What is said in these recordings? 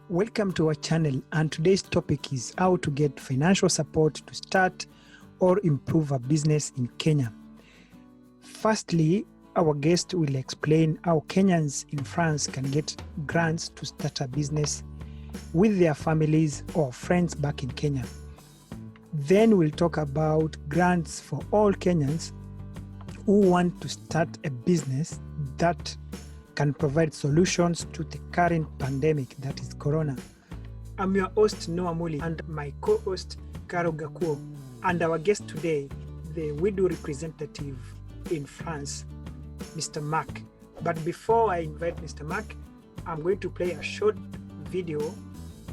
Welcome to our channel, and today's topic is how to get financial support to start or improve a business in Kenya. Firstly, our guest will explain how Kenyans in France can get grants to start a business with their families or friends back in Kenya. Then we'll talk about grants for all Kenyans who want to start a business that can provide solutions to the current pandemic, that is Corona. I'm your host, Noah Muli, and my co-host, Caro Gakuo. And our guest today, the widow representative in France, Mr. Mark. But before I invite Mr. Mark, I'm going to play a short video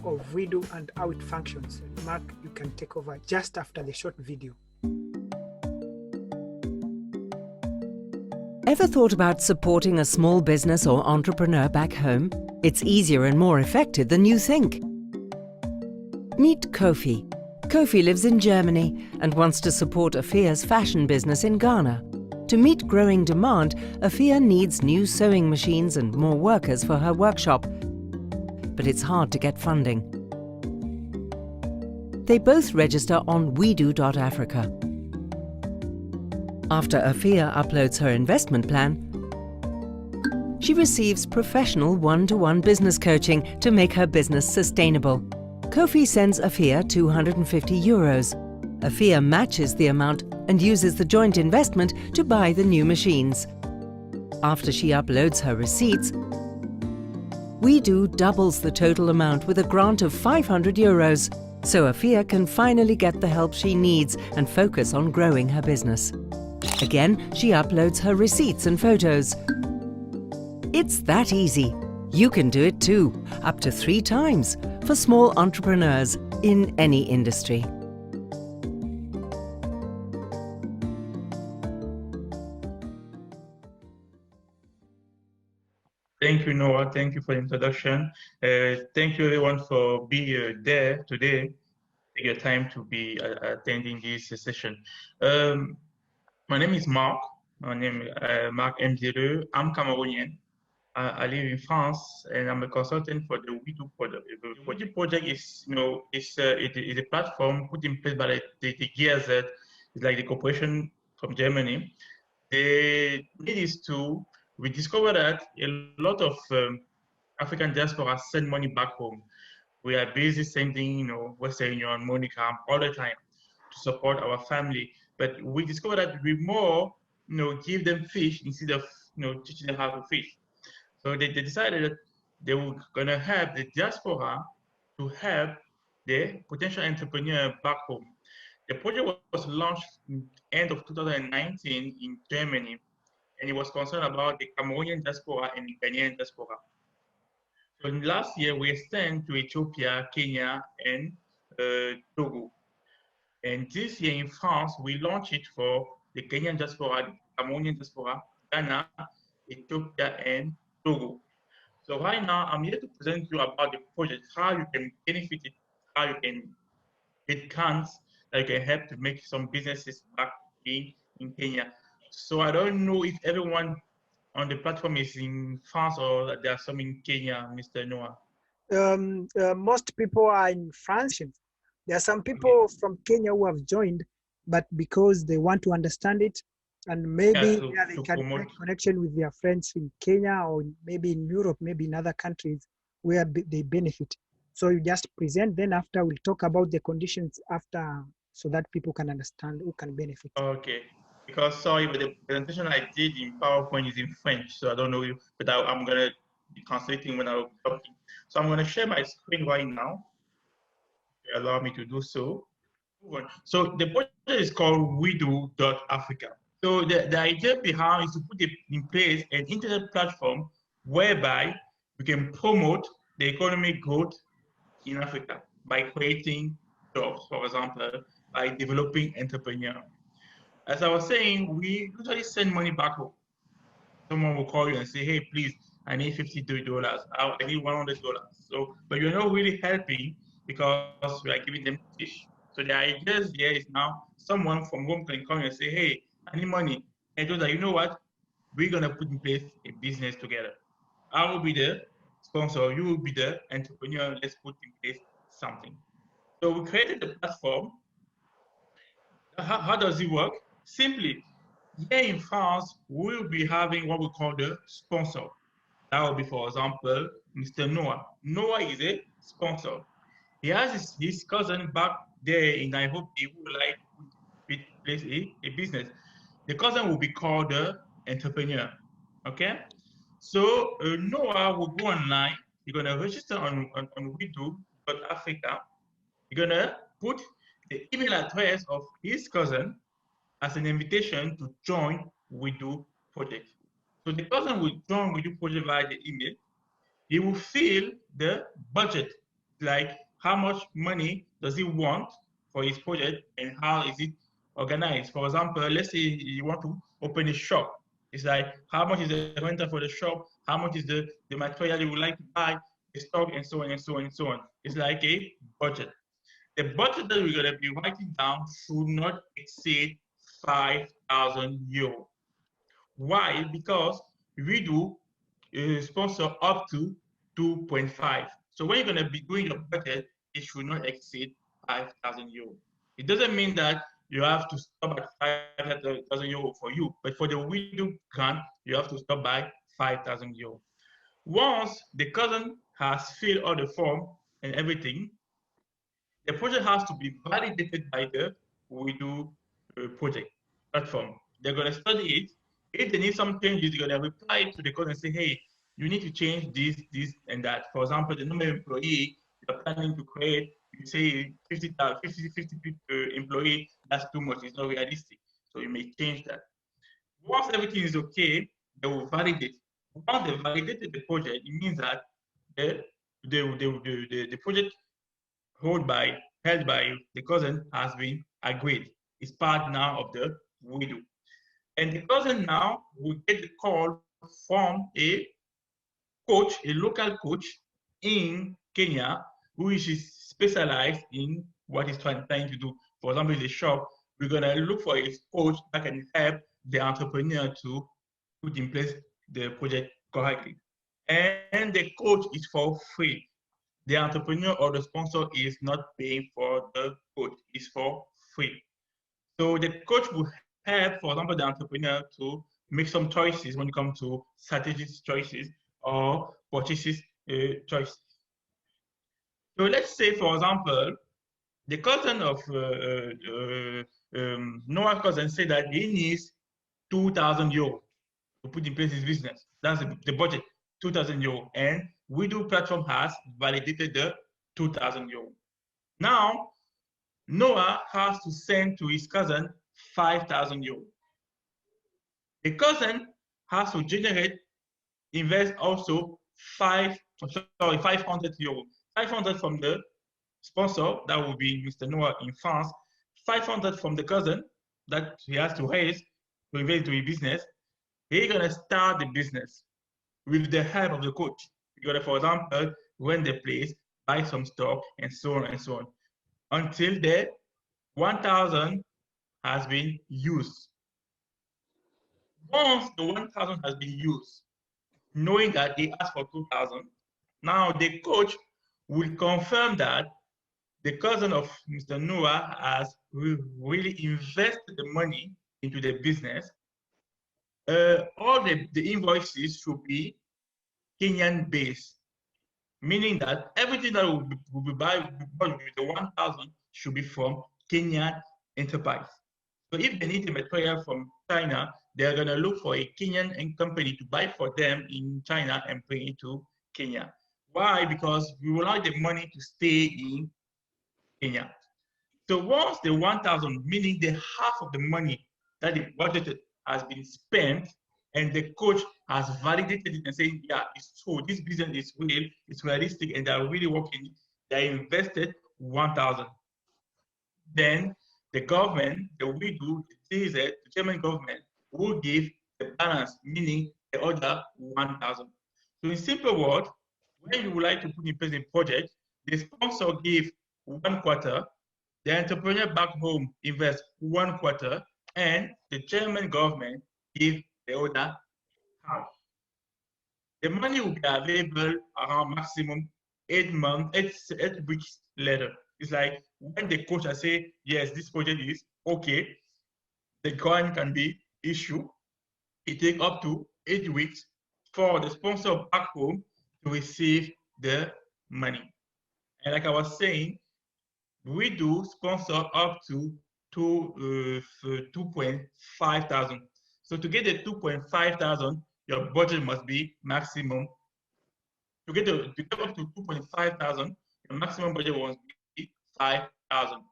of widow and how it functions. Mark, you can take over just after the short video. Ever thought about supporting a small business or entrepreneur back home? It's easier and more effective than you think. Meet Kofi. Kofi lives in Germany and wants to support Afia's fashion business in Ghana. To meet growing demand, Afia needs new sewing machines and more workers for her workshop. But it's hard to get funding. They both register on widu-africa. After Afia uploads her investment plan, she receives professional one-to-one business coaching to make her business sustainable. Kofi sends Afia 250 euros. Afia matches the amount and uses the joint investment to buy the new machines. After she uploads her receipts, widu doubles the total amount with a grant of 500 euros, so Afia can finally get the help she needs and focus on growing her business. Again, she uploads her receipts and photos. It's that easy. You can do it too, up to 3 times, for small entrepreneurs in any industry. Thank you, Noah. Thank you for the introduction. Thank you, everyone, for being there today. Take your time to be attending this session. My name is Mark. My name is Mark Mzere. I'm Cameroonian. I live in France, and I'm a consultant for the widu project. The widu project is, it is a platform put in place by the GIZ. It's like the corporation from Germany. The need is we discovered that a lot of African diaspora send money back home. We are busy sending, Western Union, MoneyGram all the time to support our family. But we discovered that we more, give them fish instead of, teaching them how to fish. So they decided that they were going to help the diaspora to help the potential entrepreneur back home. The project was launched in end of 2019 in Germany, and it was concerned about the Cameroonian diaspora and the Kenyan diaspora. So last year, we extended to Ethiopia, Kenya, and Togo. And this year in France, we launched it for the Kenyan diaspora, the Cameroonian diaspora, Ghana, Ethiopia, and Togo. So right now, I'm here to present you about the project, how you can benefit it, how you can get grants that you can help to make some businesses back in Kenya. So I don't know if everyone on the platform is in France or there are some in Kenya, Mr. Noah. Most people are in France. There are some people from Kenya who have joined, but because they want to understand it, and maybe they can make connection with their friends in Kenya or maybe in Europe, maybe in other countries where they benefit. So you just present, then after we'll talk about the conditions after, so that people can understand who can benefit. Okay, because sorry, but the presentation I did in PowerPoint is in French, so I don't know, but I'm going to be translating when I'm talking. So I'm going to share my screen right now. Allow me to do so. So the project is called widu-africa. So the idea behind is to put in place an internet platform whereby we can promote the economic growth in Africa by creating jobs, for example, by developing entrepreneurs. As I was saying, we usually send money back home. Someone will call you and say, hey, please, I need $53. I need $100. So, but you're not really helping because we are giving them fish. So the idea here is now someone from home can come and say, hey, I need money. And just like, you know what? We're going to put in place a business together. I will be there. sponsor, you will be the entrepreneur. Let's put in place something. So we created the platform. How does it work? Simply, here in France, we'll be having what we call the sponsor. That will be, for example, Mr. Noah. Noah is a sponsor. He has his cousin back there in Nairobi who would like to put in place a business. The cousin will be called the entrepreneur. Okay? So Noah will go online. You're going to register on widu-africa. You're going to put the email address of his cousin as an invitation to join Widu project. So the cousin will join Widu project via the email. He will fill the budget, like how much money does he want for his project and how is it organized. For example, let's say you want to open a shop. It's like how much is the rental for the shop, how much is the material you would like to buy, the stock, and so on and so on and so on. It's like a budget. The budget that we're going to be writing down should not exceed 5,000 euros. Why? Because we do sponsor up to 2.5. So when you're going to be doing your budget, it should not exceed 5,000 euros. It doesn't mean that you have to stop at 5,000 euros for you, but for the widow grant, you have to stop by 5,000 euros. Once the cousin has filled all the form and everything, the project has to be validated by the widow project platform. They're going to study it. If they need some changes, they're going to reply to the code and say, hey, you need to change this, and that. For example, the number of employee you're planning to create, you say 50 employee, that's too much, it's not realistic. So you may change that. Once everything is okay, they will validate. Once they validated the project, it means that the project held by the cousin has been agreed. It's part now of the widow. And the cousin now will get the call from a coach, a local coach in Kenya, who is specialized in what he's trying to do. For example, in the shop, we're going to look for a coach that can help the entrepreneur to put in place the project correctly. And the coach is for free. The entrepreneur or the sponsor is not paying for the coach, it's for free. So the coach will help, for example, the entrepreneur to make some choices when it comes to strategic choices or purchases choices. So let's say, for example, the cousin of Noah's cousin said that he needs 2,000 euros to put in place his business. That's the budget, 2,000 euros. And Widu platform has validated the 2,000 euros. Now, Noah has to send to his cousin 5,000 euros. The cousin has to invest also 500 euros. 500 from the sponsor, that will be Mr. Noah in France. 500 from the cousin that he has to raise to invest into his business. He's gonna start the business with the help of the coach. You're gonna, for example, rent the place, buy some stock, and so on and so on, until the 1,000 has been used. Once the 1,000 has been used, knowing that he asked for 2,000, now the coach will confirm that the cousin of Mr. Noah has really invested the money into the business. All the invoices should be Kenyan based, meaning that everything that will be bought with the 1,000 should be from Kenyan enterprise. So if they need the material from China, they're going to look for a Kenyan company to buy for them in China and bring it to Kenya. Why? Because we would like the money to stay in Kenya. So once the 1,000, meaning the half of the money that is budgeted has been spent, and the coach has validated it and saying, yeah, it's true, this business is real, it's realistic, and they're really working, they invested 1,000. Then the government, the widow, the German government will give the balance, meaning the other 1,000. So in simple words, when you would like to put in place a project, the sponsor gives 1 quarter, the entrepreneur back home invests 1 quarter, and the German government gives the other half. The money will be available around maximum 8 weeks later. It's like when the coach has said, yes, this project is okay, the grant can be issued. It takes up to 8 weeks for the sponsor back home to receive the money. And like I was saying, we do sponsor up to 2.5 thousand. So to get the 2.5 thousand, your budget must be maximum. To get up to 2.5 thousand, your maximum budget must be 5,000. To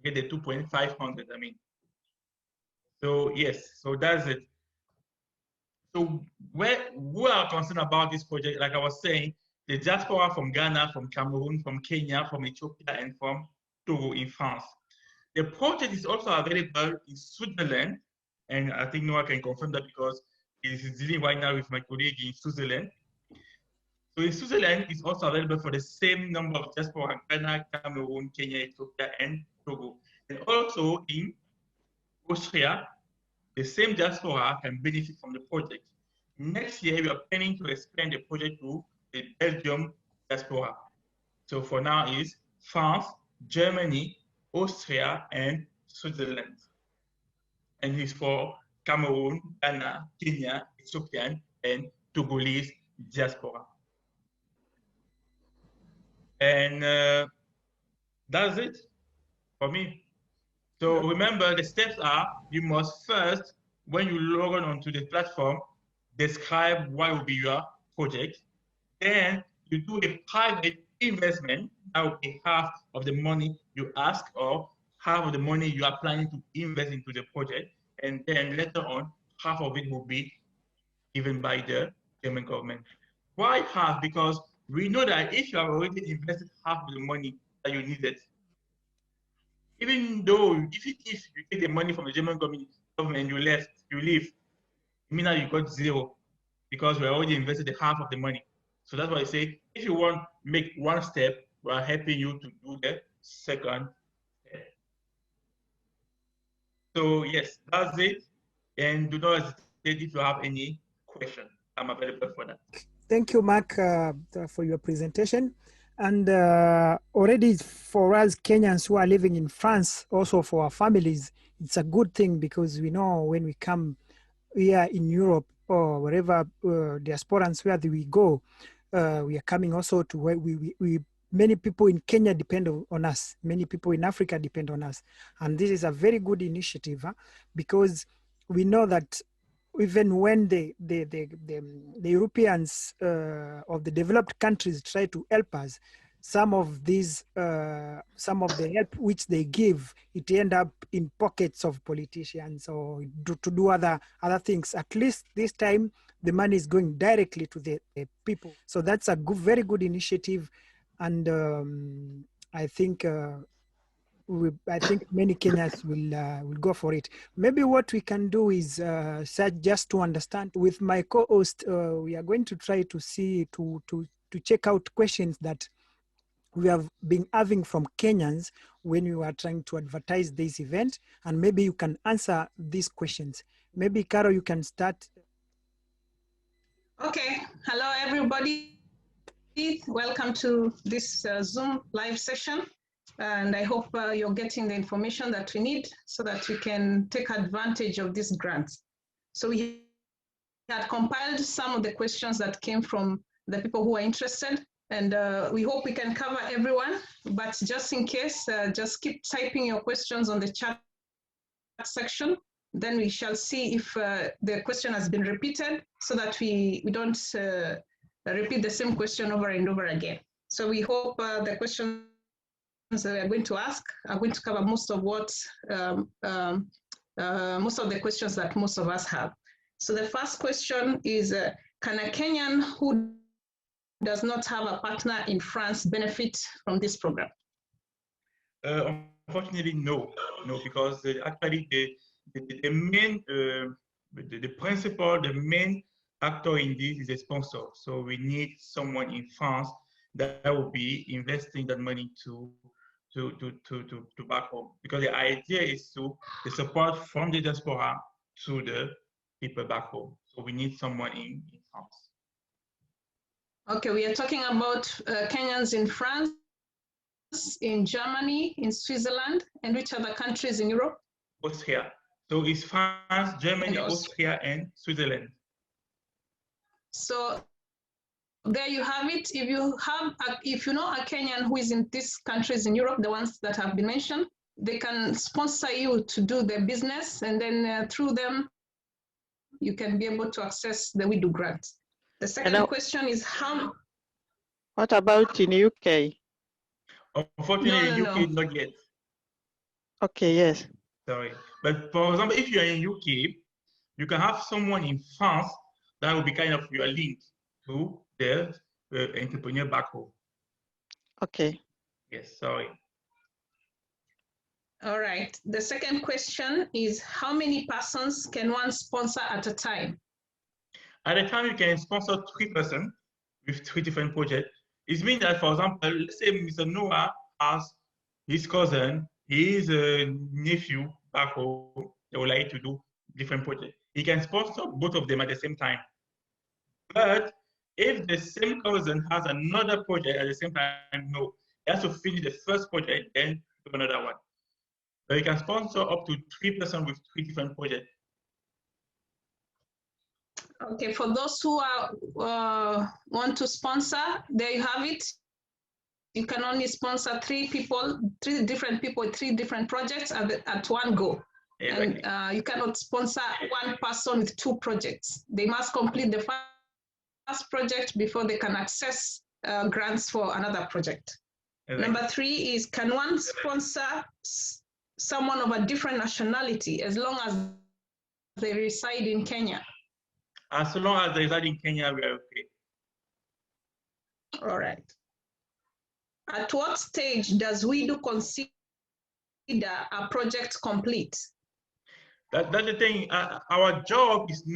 get the 2.500, I mean. So yes, so that's it. So we are concerned about this project, like I was saying, the diaspora from Ghana, from Cameroon, from Kenya, from Ethiopia, and from Togo in France. The project is also available in Switzerland, and I think Noah can confirm that because he's dealing right now with my colleague in Switzerland. So in Switzerland, it's also available for the same number of diaspora: Ghana, Cameroon, Kenya, Ethiopia, and Togo. And also in Austria, the same diaspora can benefit from the project. Next year, we are planning to expand the project to the Belgium diaspora. So for now is France, Germany, Austria, and Switzerland. And it's for Cameroon, Ghana, Kenya, Ethiopian, and Togolese diaspora. And that's it for me. So remember, the steps are, you must first, when you log on onto the platform, describe what will be your project. Then you do a private investment. That will be half of the money you ask or half of the money you are planning to invest into the project. And then later on, half of it will be given by the German government. Why half? Because we know that if you have already invested half of the money that you needed, even though if you take the money from the German government, you leave, it means that you got zero because we already invested the half of the money. So that's why I say, if you want to make one step, we are helping you to do the second step. So yes, that's it. And do not hesitate if you have any question. I'm available for that. Thank you, Mark, for your presentation. And already for us Kenyans who are living in France, also for our families, it's a good thing because we know when we come here in Europe or wherever diasporans, where we go, we are coming also to where we many people in Kenya depend on us. Many people in Africa depend on us. And this is a very good initiative because we know that even when the Europeans of the developed countries try to help us, some of the help which they give, it end up in pockets of politicians or to do other things. At least this time, the money is going directly to the people. So that's a very good initiative, and I think many Kenyans will go for it. Maybe what we can do is just to understand with my co-host, we are going to try to see to check out questions that we have been having from Kenyans when we were trying to advertise this event, and maybe you can answer these questions. Maybe Caro, you can start. Okay, hello everybody. Welcome to this Zoom live session. And I hope you're getting the information that we need so that we can take advantage of these grants. So we had compiled some of the questions that came from the people who are interested, and we hope we can cover everyone, but just in case, just keep typing your questions on the chat section. Then we shall see if the question has been repeated so that we don't repeat the same question over and over again. So we hope the questions that we are going to ask are going to cover most of what most of the questions that most of us have. So the first question is, can a Kenyan who does not have a partner in France benefit from this program? Unfortunately, no, because actually the main, the principal, the main actor in this is a sponsor. So we need someone in France that will be investing that money to back home, because the idea is the support from the diaspora to the people back home. So we need someone in France. Okay, we are talking about Kenyans in France, in Germany, in Switzerland, and which other countries in Europe? Austria. So it's France, Germany, And Austria, and Switzerland. So there you have it. If you know a Kenyan who is in these countries in Europe, the ones that have been mentioned, they can sponsor you to do their business, and then through them, you can be able to access the widu grant. The second question is how. What about in UK? Unfortunately, No. UK not yet. Okay, yes. Sorry. But for example, if you're in UK, you can have someone in France that will be kind of your link to the entrepreneur back home. Okay. Yes, sorry. All right. The second question is how many persons can one sponsor at a time? At a time, you can sponsor 3 persons with 3 different projects. It means that, for example, let's say Mr. Noah has his cousin, his nephew back home, they would like to do different projects. He can sponsor both of them at the same time. But if the same cousin has another project at the same time, no. He has to finish the first project, then do another one. So you can sponsor up to 3 persons with 3 different projects. Okay, for those who want to sponsor, there you have it. You can only sponsor 3 different people, 3 different projects at one go. Exactly. And you cannot sponsor 1 person with 2 projects. They must complete the first project before they can access grants for another project. Exactly. Number 3 is, can one sponsor someone of a different nationality as long as they reside in Kenya? As long as they reside in Kenya, we are okay. All right. At what stage does widu consider a project complete? That's the thing. Our job is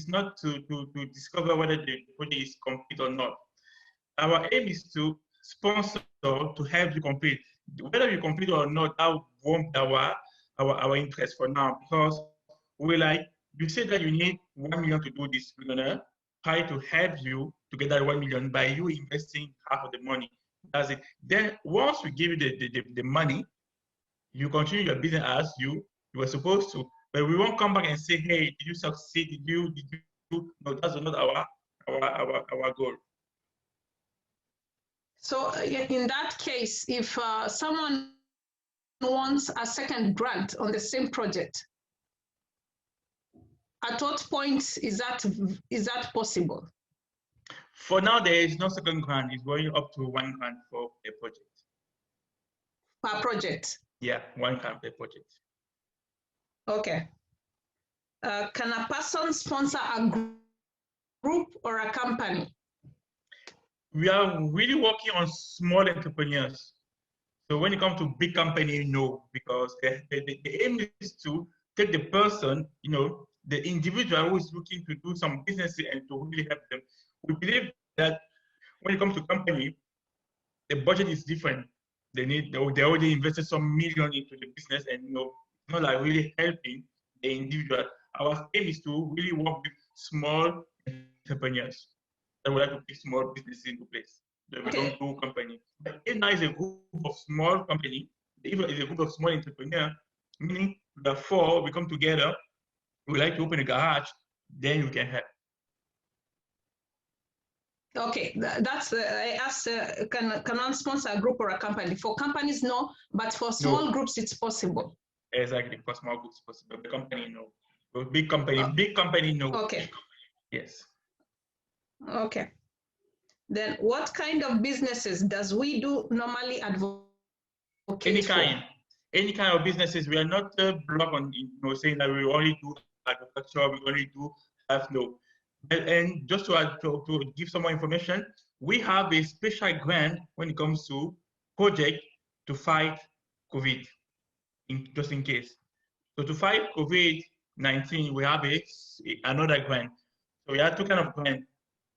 not to discover whether the project is complete or not. Our aim is to sponsor to help you complete. Whether you complete or not, that won't be our interest for now, because we're like, you said that you need 1 million to do this. We're gonna try to help you to get that 1 million by you investing half of the money. That's it. Then once we give you the money, you continue your business as you were supposed to. But we won't come back and say, hey, did you succeed? Did you? No, that's not our goal. So in that case, if someone wants a second grant on the same project, at what point is that possible? For now, there is no second grant. It's going up to 1 grant for a project. Per project? Yeah, 1 grant per project. Okay. Can a person sponsor a group or a company? We are really working on small entrepreneurs. So when it comes to big company, no, because the aim is to take the person, the individual who is looking to do some business and to really help them. We believe that when it comes to company, the budget is different. They already invested some million into the business, and it's not like really helping the individual. Our aim is to really work with small entrepreneurs that would like to put small businesses into place. That we don't do company. But if now is a group of small company, if it's a group of small entrepreneurs, meaning the 4, we come together, we like to open a garage, then you can help. Okay, that's I asked, can one sponsor a group or a company? For companies, no, but for small groups, it's possible. Exactly, for small groups, possible. The company, no. For big company, no. Okay. Yes. Okay. Then what kind of businesses does widu normally advocate Any kind of businesses. We are not blocked on saying that we only do agriculture, we only do health, no. And just to give some more information, we have a special grant when it comes to project to fight COVID, just in case. So to fight COVID-19, we have another grant. So we have 2 kinds of grant: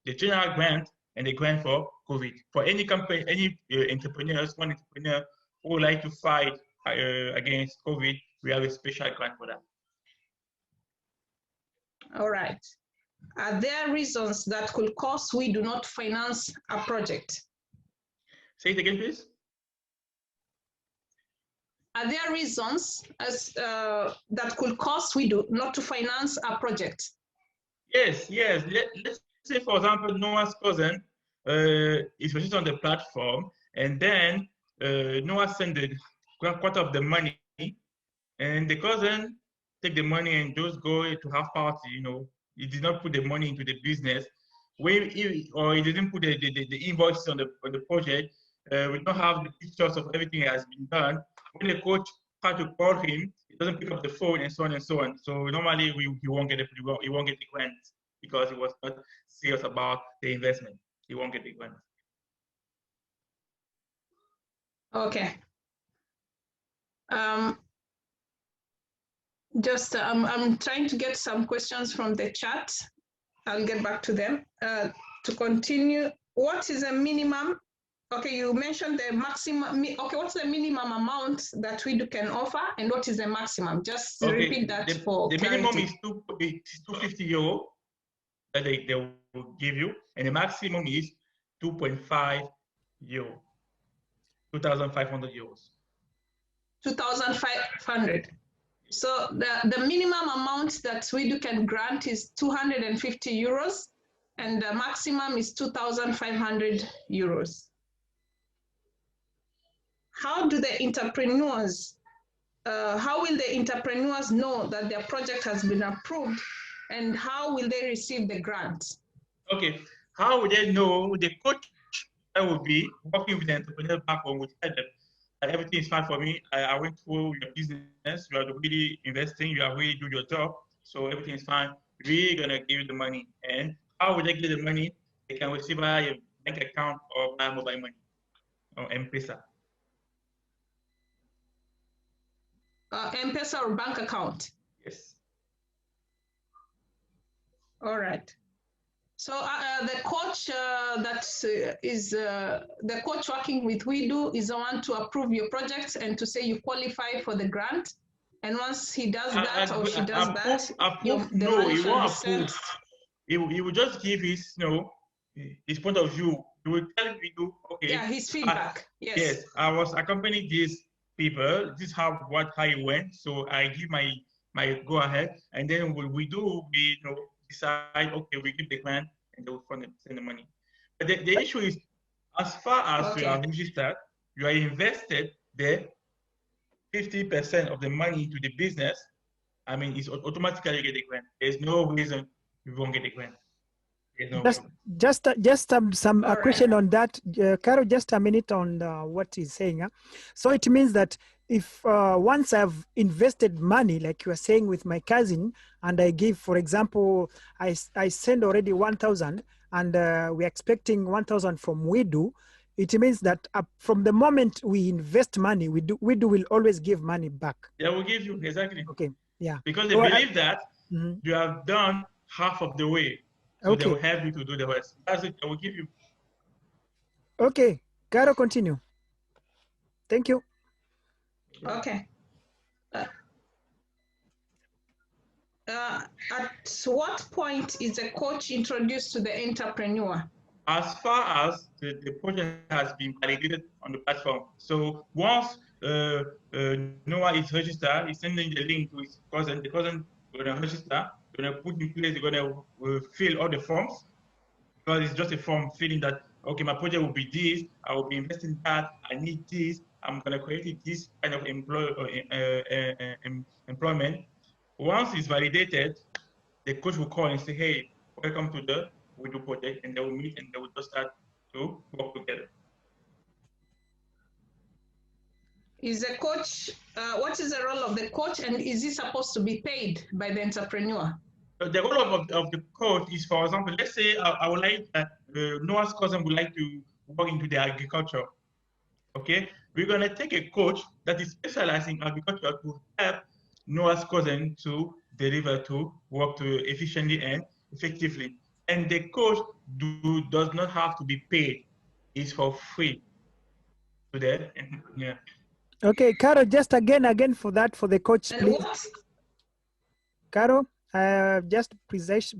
the general grant and the grant for COVID. For any company, any entrepreneurs, one entrepreneur who would like to fight against COVID, we have a special grant for that. All right. Are there reasons that could cause we do not finance a project? Say it again, please. Are there reasons that could cause we do not to finance a project? Yes, yes. Let's say, for example, Noah's cousin is registered on the platform, and then Noah sent the quarter of the money, and the cousin take the money and just go to have party. You know, he did not put the money into the business. Or he didn't put the invoices on the project. We don't have the pictures of everything that has been done. When the coach try to call him, he doesn't pick up the phone, and so on and so on. So normally he won't get the grant because he was not serious about the investment. He won't get the grant. Okay. I'm trying to get some questions from the chat. I'll get back to them. To continue, what is a minimum? Okay, you mentioned the maximum. Okay, what's the minimum amount that we can offer, and what is the maximum? Just repeat that for the clarity. minimum is 250 euro that they will give you, and the maximum is 2.5 euro, 2,500 euros. 2,500. So the minimum amount that we can grant is 250 euros, and the maximum is 2,500 euros. How will the entrepreneurs know that their project has been approved, and how will they receive the grant? Okay, how will they know? The coach that will be working with the entrepreneur back home will tell them that everything is fine for me. I went through your business, you are really investing, you are really doing your job, so everything is fine. We're gonna give you the money. And how will they get the money? They can receive via a bank account or via mobile money or M-Pesa. M-Pesa or bank account? Yes. All right. So the coach the coach working with WeDo is the one to approve your projects and to say you qualify for the grant. And once he does that or she does that, the money shall be sent. He will just give his, his point of view. He will tell WeDo, okay. Yeah, his feedback. Yes. Yes, I was accompanying these people. This is how it went. So I give my go ahead, and then we decide, okay, we give the grant, and they will send the money. But the issue is, as far as you are registered, you are invested there, 50% of the money into the business. I mean, it's automatically get the grant. There's no reason you won't get the grant. Just some question on that, Caro. Just a minute on what he's saying. So it means that if once I've invested money, like you are saying with my cousin, and I give, for example, I send already 1,000, and we're expecting 1,000 from WeDo. It means that from the moment we invest money, WeDo will always give money back. Yeah, we'll give you, exactly. Okay, yeah. Because they believe that you have done half of the way. So they will help you to do the rest. That's it, I will give you. Okay, Caro, continue. Thank you. Okay. At what point is a coach introduced to the entrepreneur? As far as the project has been validated on the platform. So once Noah is registered, he's sending the link to his cousin. The cousin is going to register, going to put in place, they're going to fill all the forms, because it's just a form filling that, okay, my project will be this, I will be investing that, I need this, I'm going to create this kind of employment. Once it's validated, the coach will call and say, hey, welcome to the WeDo project, and they will meet and they will just start to work together. Is the coach, what is the role of the coach, and is he supposed to be paid by the entrepreneur? The role of the coach is, for example, let's say I would like Noah's cousin would like to work into the agriculture. Okay, we're gonna take a coach that is specialized in agriculture to help Noah's cousin to deliver, to work to efficiently and effectively. And the coach does not have to be paid; it's for free to the entrepreneur. Okay, Caro, just again for that, for the coach, please. What? Caro, Just precise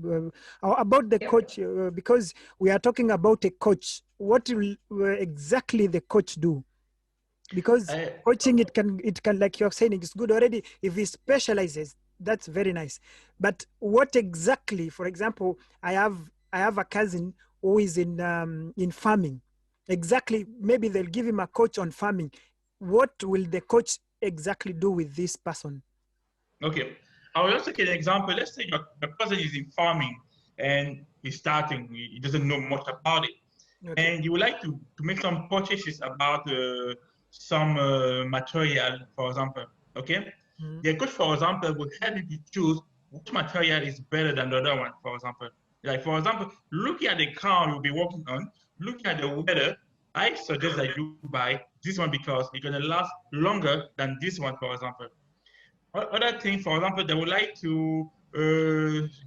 about the coach, because we are talking about a coach. What will exactly the coach do? Because coaching, it can, like you're saying, it's good already if he specializes. That's very nice. But what exactly? For example, I have a cousin who is in farming. Exactly, maybe they'll give him a coach on farming. What will the coach exactly do with this person? Okay, I will just take an example. Let's say your cousin is in farming and he's starting, he doesn't know much about it. Okay. And you would like to make some purchases about some material, for example, okay? Mhm. The coach, for example, will help you to choose which material is better than the other one, for example. Like, for example, looking at the car you'll be working on, looking at the weather, I suggest that you buy this one because it's going to last longer than this one, for example. Other thing, for example, they would like to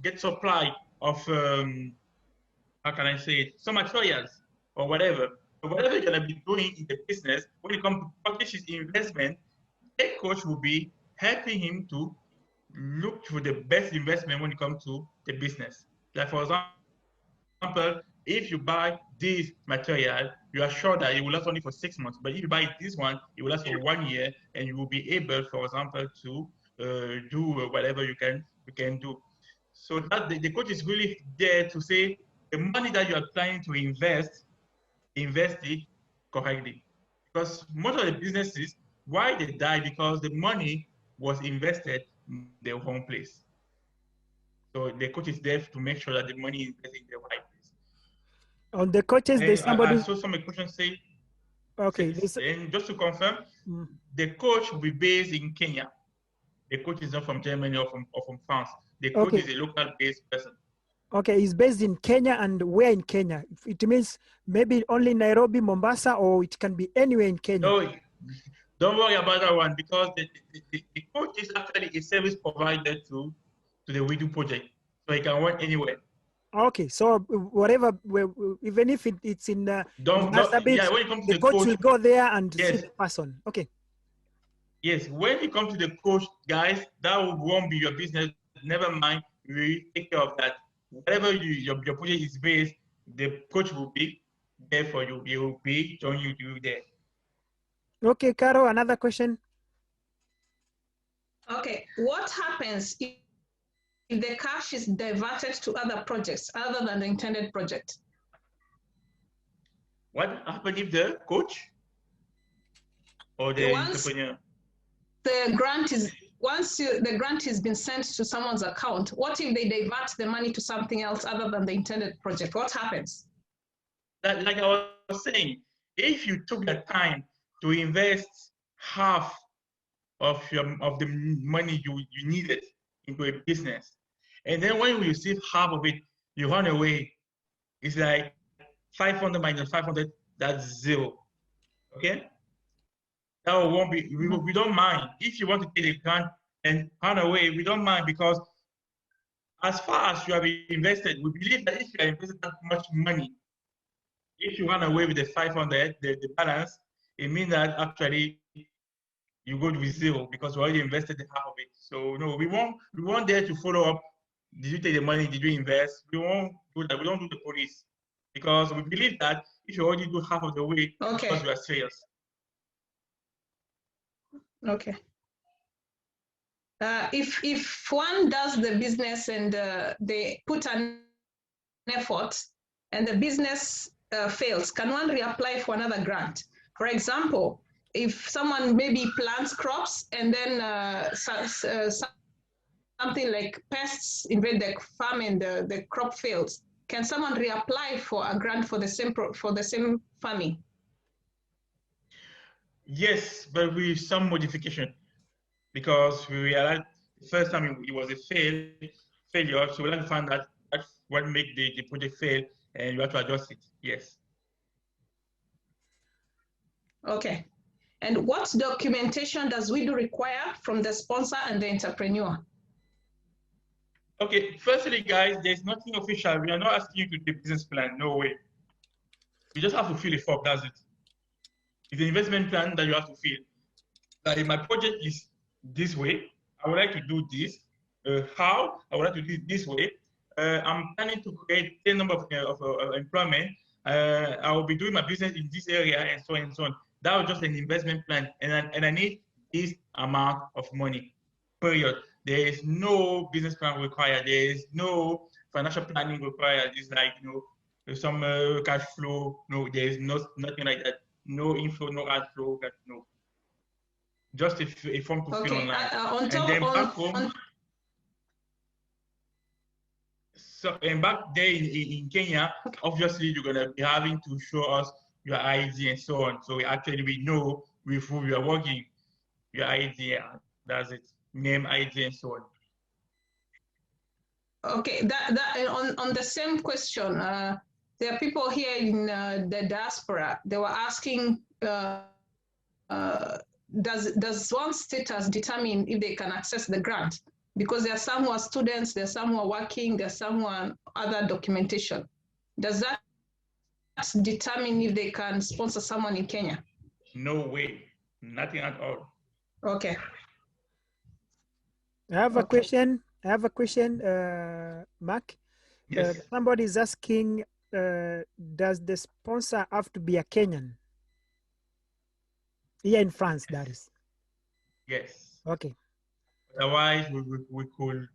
get supply of, how can I say it, some materials or whatever. So whatever you're going to be doing in the business, when it comes to purchase his investment, a coach will be helping him to look for the best investment when it comes to the business. Like, for example, if you buy this material, you are sure that it will last only for 6 months. But if you buy this one, it will last for 1 year, and you will be able, for example, to do whatever you can do. So that the coach is really there to say the money that you are planning to invest it correctly. Because most of the businesses, why they die, because the money was invested in the wrong place. So the coach is there to make sure that the money is invested in the right place. On the coaches, And there's somebody. I saw some questions say, Okay. and just to confirm, the coach will be based in Kenya. The coach is not from Germany or from France. The coach Okay. is a local based person. Okay, he's based in Kenya, and where in Kenya? It means maybe only Nairobi, Mombasa, or it can be anywhere in Kenya. No, don't worry about that one because the coach is actually a service provider to the WIDU project. So he can work anywhere. Okay, so whatever, even if it's in yeah, when it comes to the coach will go there and yes, see the person. Okay. Yes, when you come to the coach, guys, that won't be your business. Never mind, we take care of that. Whatever your project is based, the coach will be there for you. He will be joining you there. Okay, Caro, another question. Okay, what happens if the cash is diverted to other projects other than the intended project? What happens if the coach or the entrepreneur? The grant is the grant has been sent to someone's account. What if they divert the money to something else other than the intended project? What happens? Like I was saying, if you took the time to invest half of the money you needed into a business, and then when you receive half of it, you run away. It's like 500 minus 500, that's zero. Okay? That won't be, we don't mind. If you want to take a grant and run away, we don't mind because as far as you have invested, we believe that if you have invested that much money, if you run away with the 500, the balance, it means that actually you go with zero because you already invested the half of it. So no, we want there to follow up. Did you take the money? Did you invest? We won't do that. We don't do the police because we believe that if you already do half of the way, okay, because you are serious. Okay. If one does the business and they put an effort and the business fails, can one reapply for another grant? For example, if someone maybe plants crops and then something like pests invade the farm and the crop fails, can someone reapply for a grant for the same farming? Yes, but with some modification because we realized the first time it was a failure, so we like to find out that's what made the project fail and you have to adjust it. Yes. Okay. And what documentation does WIDU require from the sponsor and the entrepreneur? Okay, firstly, guys, there's nothing official. We are not asking you to do a business plan. No way. You just have to fill a form. That's it. It's an investment plan that you have to fill. Like my project is this way. I would like to do this. How? I would like to do it this way. I'm planning to create a number of employment. I will be doing my business in this area and so on and so on. That was just an investment plan, and I need this amount of money. Period. There is no business plan required. There is no financial planning required. It's like some cash flow. No, there is nothing like that. No inflow, no outflow. No, just a form to fill online. And then back home. So, and back there in Kenya, obviously you're gonna be having to show us your ID and so on. So we know with who you are working, your ID, that's it, name, ID, and so on. Okay, that on the same question, there are people here in the diaspora. They were asking, does one's status determine if they can access the grant? Because there are some who are students, there are some who are working, there are some who are other documentation. Does that determine if they can sponsor someone in Kenya? No way, nothing at all. Okay. I have a question. Mark. Yes. Somebody is asking, does the sponsor have to be a Kenyan? Here in France, that is. Yes. Okay. Otherwise, we could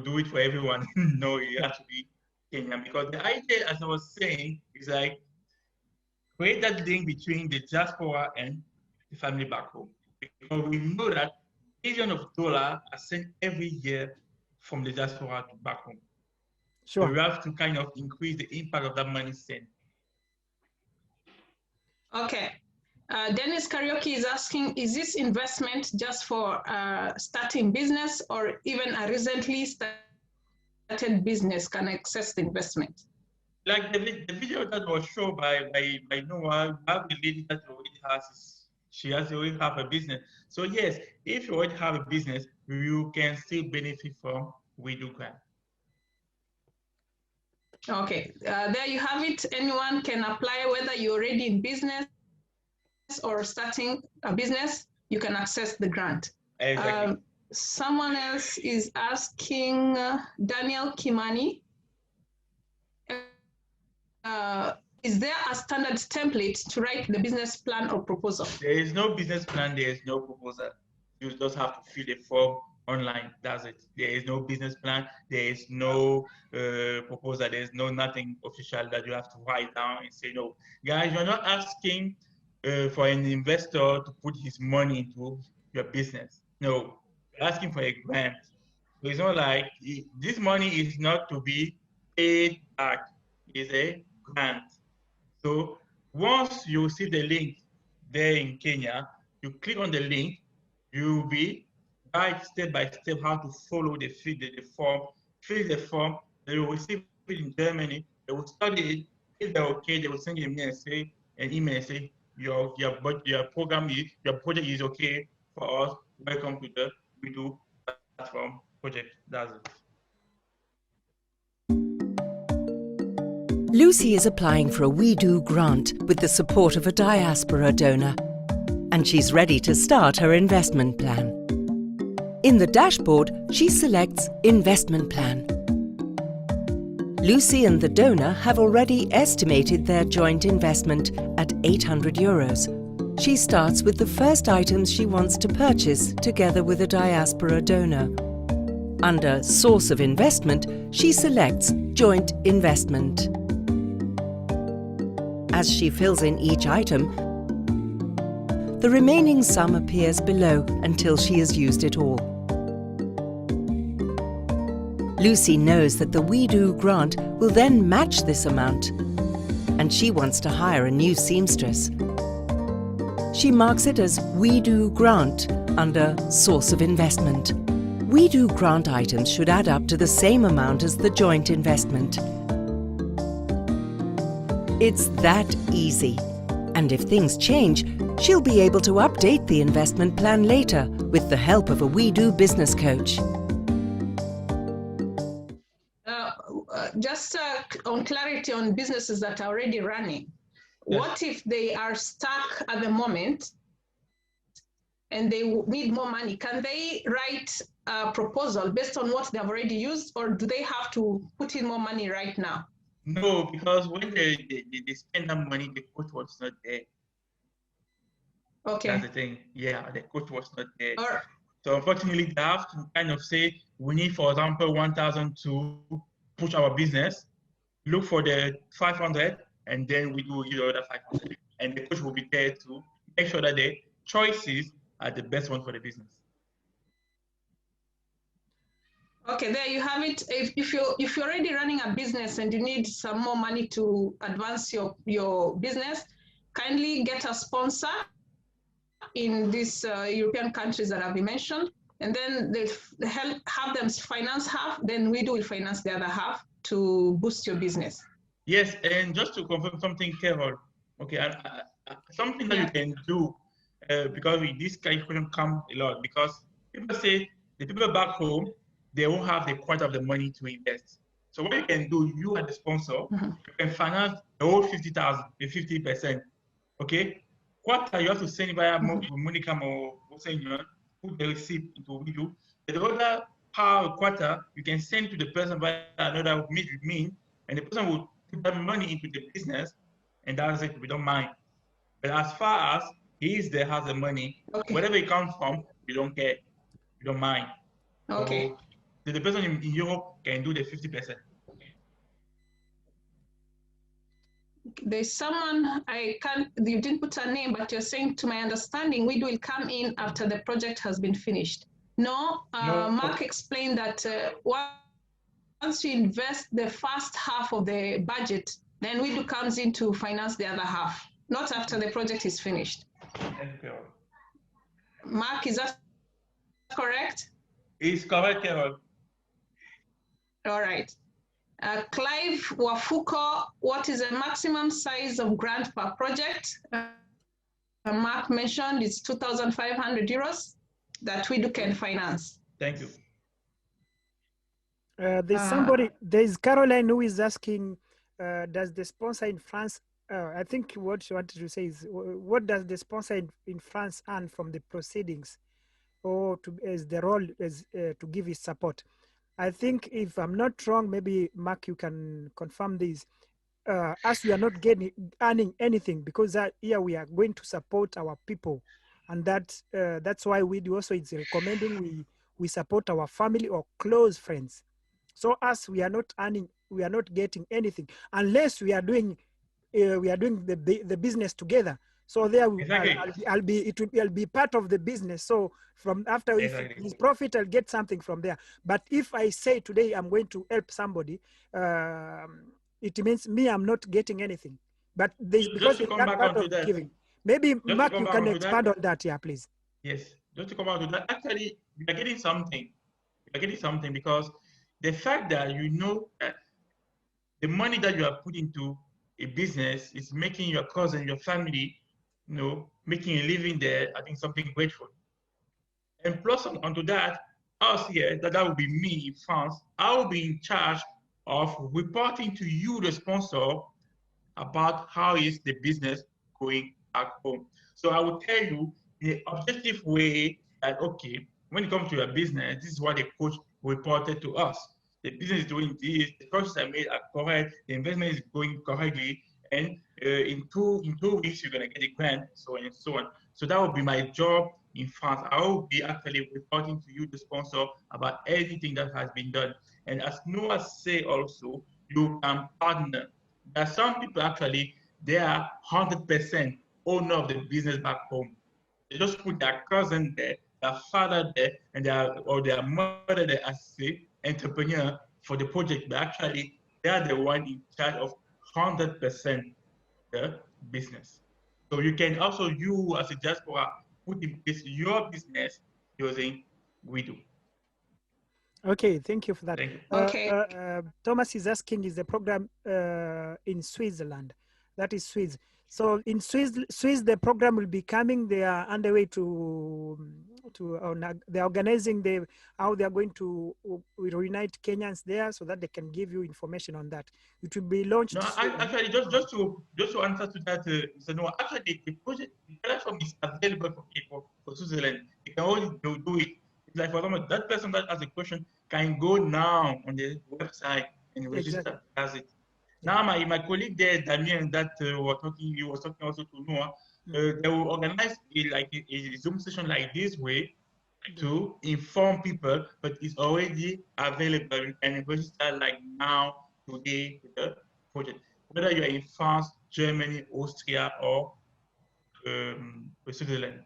do it for everyone. No, you have to be Kenyan, because the idea, as I was saying, is like create that link between the diaspora and the family back home. Because we know that billions of dollars are sent every year from the diaspora to back home. Sure. So we have to kind of increase the impact of that money sent. Okay. Dennis Karaoke is asking, is this investment just for starting business, or even a recently started business can access the investment? Like the video that was shown by Noah, we have the lady that already she already have a business. So yes, if you already have a business, you can still benefit from widu grant. Okay, there you have it. Anyone can apply, whether you're already in business or starting a business, you can access the grant. Exactly. Someone else is asking, Daniel Kimani, is there a standard template to write the business plan or proposal? There is no business plan, there is no proposal. You just have to fill the form online, that's it. There is no business plan, there is no proposal, there is no nothing official that you have to write down and say no. Guys, you're not asking for an investor to put his money into your business. No, you're asking for a grant. So it's not like this money is not to be paid back. It's a grant. So once you see the link there in Kenya, you click on the link, you'll be guided step by step how to follow the form, fill the form, they will receive it in Germany, they will study it. If they're okay, they will send you an email and say your program your project is okay for us. Welcome to the widu platform project. That's it. Lucy is applying for a widu grant with the support of a diaspora donor, and she's ready to start her investment plan. In the dashboard, she selects Investment Plan. Lucy and the donor have already estimated their joint investment at €800. She starts with the first items she wants to purchase together with a diaspora donor. Under Source of Investment, she selects Joint Investment. As she fills in each item, the remaining sum appears below until she has used it all. Lucy knows that the widu grant will then match this amount, and she wants to hire a new seamstress. She marks it as widu grant under Source of Investment. widu grant items should add up to the same amount as the joint investment. It's that easy. And if things change, she'll be able to update the investment plan later with the help of a widu business coach. Just on clarity on businesses that are already running, yes. What if they are stuck at the moment and they need more money? Can they write proposal based on what they have already used, or do they have to put in more money right now? No, because when they spend that money, the coach was not there. Okay. That's the thing. Yeah, the coach was not there. Or, So unfortunately, they have to kind of say, we need, for example, 1,000 to push our business. Look for the 500, and then we do the other 500. And the coach will be there to make sure that the choices are the best one for the business. okay, there you have it. If you're already running a business and you need some more money to advance your business, kindly get a sponsor in these European countries that have been mentioned, and then they have them finance half, then we will finance the other half to boost your business. Yes, and just to confirm something, Carol, okay, something that you can do, because this calculation comes a lot, because people say the people back home, they won't have the quite of the money to invest. So what you can do, you are the sponsor, you can finance the whole 50,000, the 50%, okay? Quarter, you have to send via Monica or put the receipt into Widu. The other quarter, you can send to the person via another mean, and the person will put that money into the business, and that's it, we don't mind. But as far as he is there, has the money, wherever it comes from, we don't care, we don't mind. Okay. So the person in Europe can do the 50%. There's someone, you didn't put a name, but you're saying, to my understanding, we will come in after the project has been finished. No, Mark explained that once you invest the first half of the budget, then widu comes in to finance the other half, not after the project is finished. Mark, is that correct? It's correct, Carol. All right. Clive Wafuko, what is the maximum size of grant per project? Mark mentioned it's 2,500 euros that widu can finance. Thank you. There's Caroline who is asking, does the sponsor in France, I think what she wanted to say is, what does the sponsor in France earn from the proceedings, or as the role as to give his support? I think, if I'm not wrong, maybe Mark, you can confirm this. As we are not earning anything, because here we are going to support our people, and that's why widu also is recommending we support our family or close friends. So as we are not earning, we are not getting anything unless we are doing the business together. So there, I'll be part of the business. So from after his profit, I'll get something from there. But if I say today I'm going to help somebody, it means me, I'm not getting anything. But because to come back onto that, giving. Maybe Mark, you can expand on that, yeah, please. Yes, just to come back to that. Actually, we are getting something. We are getting something because the fact that you know that the money that you are putting into a business is making your cousin, your family, making a living there, I think something grateful. And plus onto that, us here, that would be me in France, I will be in charge of reporting to you, the sponsor, about how is the business going back home. So I will tell you in an objective way that, okay, when it comes to your business, this is what the coach reported to us. The business is doing this, the choices I made are correct, the investment is going correctly, and in two weeks, you're going to get a grant, so on and so on. So that will be my job in France. I will be actually reporting to you, the sponsor, about everything that has been done. And as Noah said also, you can partner. There are some people actually, they are 100% owner of the business back home. They just put their cousin there, their father there, and their mother there as a entrepreneur for the project. But actually, they are the one in charge of 100% the business. So you can also, you as a diaspora, put in place your business using widu. Okay, thank you for that. Okay. Thomas is asking, is the program in Switzerland? That is Swiss. So in Swiss, the program will be coming. They are underway they're organizing how they are going to reunite Kenyans there, so that they can give you information on that. It will be launched. No, actually, just to answer to that, Mr. Noah, actually the project, the platform is available for people for Switzerland. They can always do it. Like for example, that person that has a question can go now on the website and register Exactly. as it. Yeah. Now my colleague there, Damien, that he was talking also to Noah, they will organize a Zoom session like this way to inform people, but it's already available and register like now, today, to the project. Whether you're in France, Germany, Austria, or Switzerland.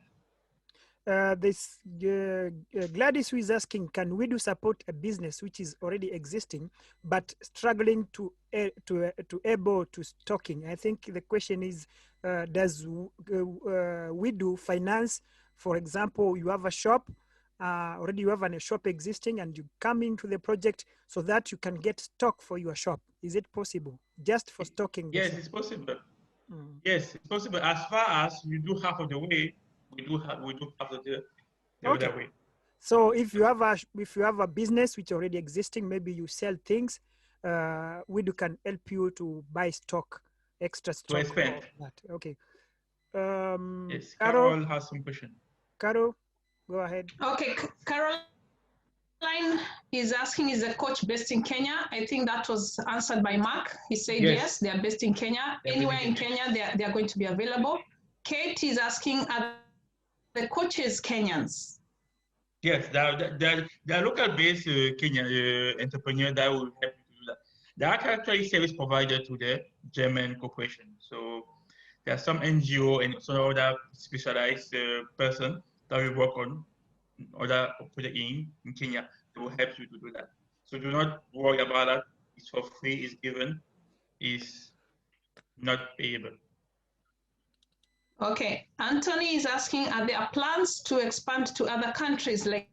Gladys, who is asking, can we do support a business which is already existing but struggling to able to stocking? I think the question is, does we do finance? For example, you have a shop, already you have a shop existing, and you come into the project so that you can get stock for your shop. Is it possible just for stocking? Yes, it's possible. Mm. Yes, it's possible. As far as you do half of the way, we do half of the Okay. other way. So if you have a business which already existing, maybe you sell things, we can help you to buy stock, extra To stock expand. of that. Okay. Yes, Carol, Carol has some question. Carol, go ahead. Okay, Caroline is asking, is the coach based in Kenya? I think that was answered by Mark. He said yes, they are based in Kenya. Anywhere in Kenya, they are going to be available. Kate is asking, are the coaches Kenyans? Yes, the local-based Kenyan entrepreneur that will help you to do that. They are actually service provider to the German corporation. So there are some NGO and some other specialized person that will work on other project in Kenya that will help you to do that. So do not worry about that. It's for free. It's given. It's not payable. Okay, Anthony is asking, are there plans to expand to other countries like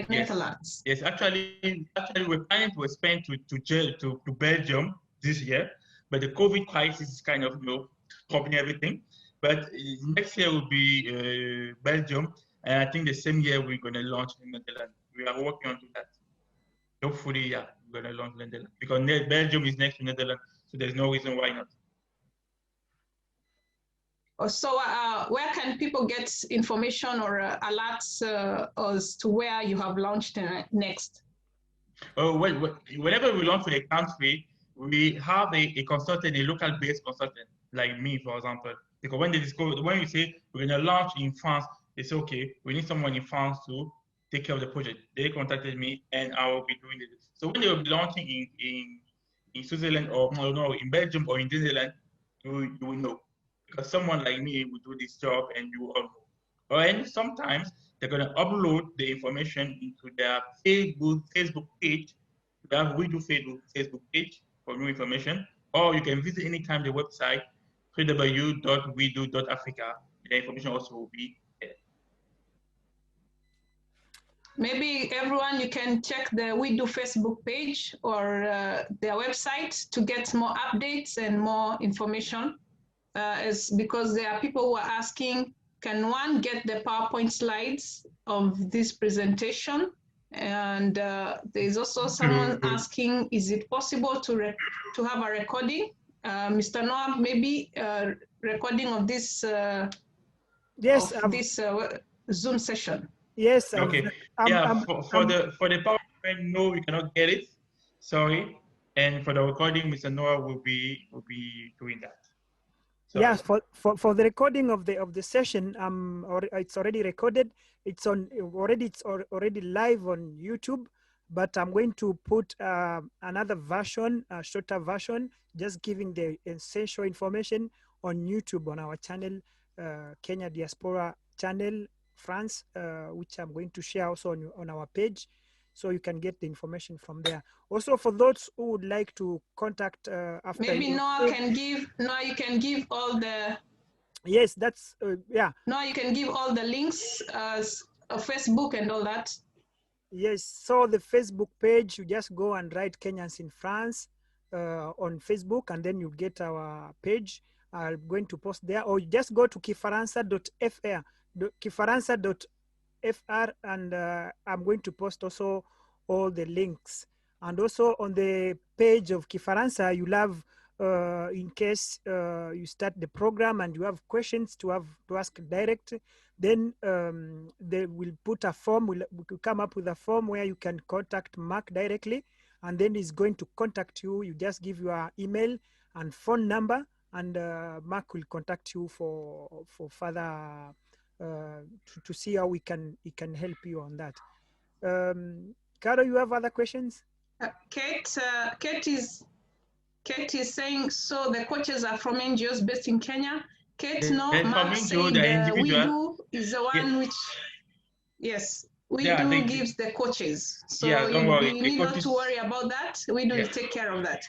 Netherlands? Yes. Actually, we're planning to expand to Belgium this year, but the COVID crisis is kind of stopping everything. But next year will be Belgium, and I think the same year we're going to launch in Netherlands. We are working on that. Hopefully, yeah, we're going to launch in Netherlands because Belgium is next to Netherlands, so there's no reason why not. So where can people get information or alerts as to where you have launched next? Oh, well, whenever we launch in a country, we have a consultant, a local-based consultant, like me, for example. Because when when we say we're going to launch in France, they say, okay, we need someone in France to take care of the project. They contacted me, and I will be doing it. So when they will be launching in Switzerland or no, in Belgium or in Netherlands, you will know. Because someone like me will do this job, and you all know. And sometimes they're going to upload the information into their Facebook page. We have Facebook page for new information, or you can visit anytime the website www.widu-africa. The information also will be there. Maybe everyone, you can check the widu Facebook page or their website to get more updates and more information. Because there are people who are asking, can one get the PowerPoint slides of this presentation? And there's also someone asking, is it possible to have a recording? Mr. Noah, maybe recording of this Yes, this Zoom session. Yes. Okay. For the PowerPoint, no, you cannot get it. Sorry. And for the recording, Mr. Noah will be doing that. Sorry. Yes, for the recording of the session, it's already recorded. It's already live on YouTube. But I'm going to put another version, a shorter version, just giving the essential information on YouTube on our channel, Kenya Diaspora channel, France, which I'm going to share also on our page, so you can get the information from there. Also, for those who would like to contact after, maybe Noah can give all the. Yes, that's yeah. Noah, you can give all the links as Facebook and all that. Yes, so the Facebook page, you just go and write Kenyans in France on Facebook, and then you get our page. I'm going to post there, or you just go to kifaransa.fr, kifaransa.fr, and I'm going to post also all the links. And also on the page of Kifaransa, you'll have in case you start the program and you have questions to ask direct, then they will put a form. We'll come up with a form where you can contact Mark directly, and then he's going to contact you. You just give your email and phone number, and Mark will contact you for further to see how he can help you on that. Caro, you have other questions? Kate is saying, so the coaches are from NGOs based in Kenya. Kate, no, Mark said widu is the one which, yes, widu gives the coaches. So you need not to worry about that. Widu will take care of that.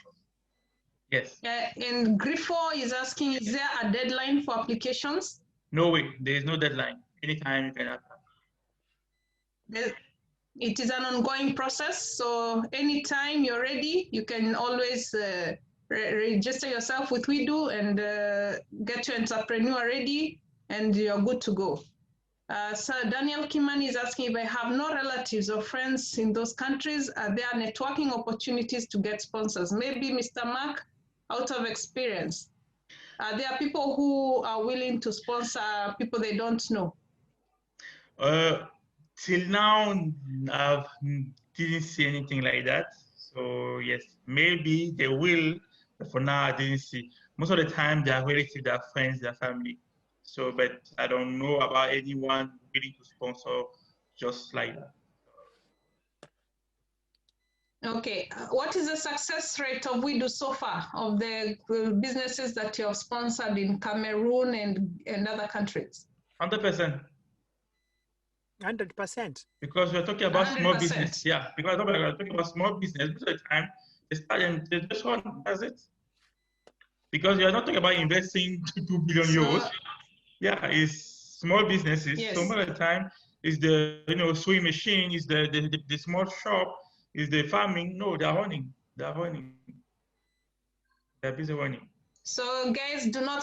Yes. And Griffo is asking, is there a deadline for applications? No way, there is no deadline. Anytime you can apply. It is an ongoing process, so anytime you're ready, you can always register yourself with widu and get your entrepreneur ready, and you're good to go. So Daniel Kimani is asking, if I have no relatives or friends in those countries, are there networking opportunities to get sponsors? Maybe Mr. Mark, out of experience, there are people who are willing to sponsor people they don't know. Till now, I didn't see anything like that. So yes, maybe they will, but for now I didn't see. Most of the time, they are relatives, they are friends, they are family. So, but I don't know about anyone willing to sponsor just like that. Okay, what is the success rate of widu so far of the businesses that you have sponsored in Cameroon and other countries? 100%. 100%. Because we're talking about 100%. small business. Yeah, because we're talking about small business. Most of the time, they start and they just one does it. Because you're not talking about investing 2 billion euros. Yeah, it's small businesses. Yes. So most of the time, is the sewing machine, is the small shop, is the farming. No, they're running. They're running. They're busy running. So guys, don't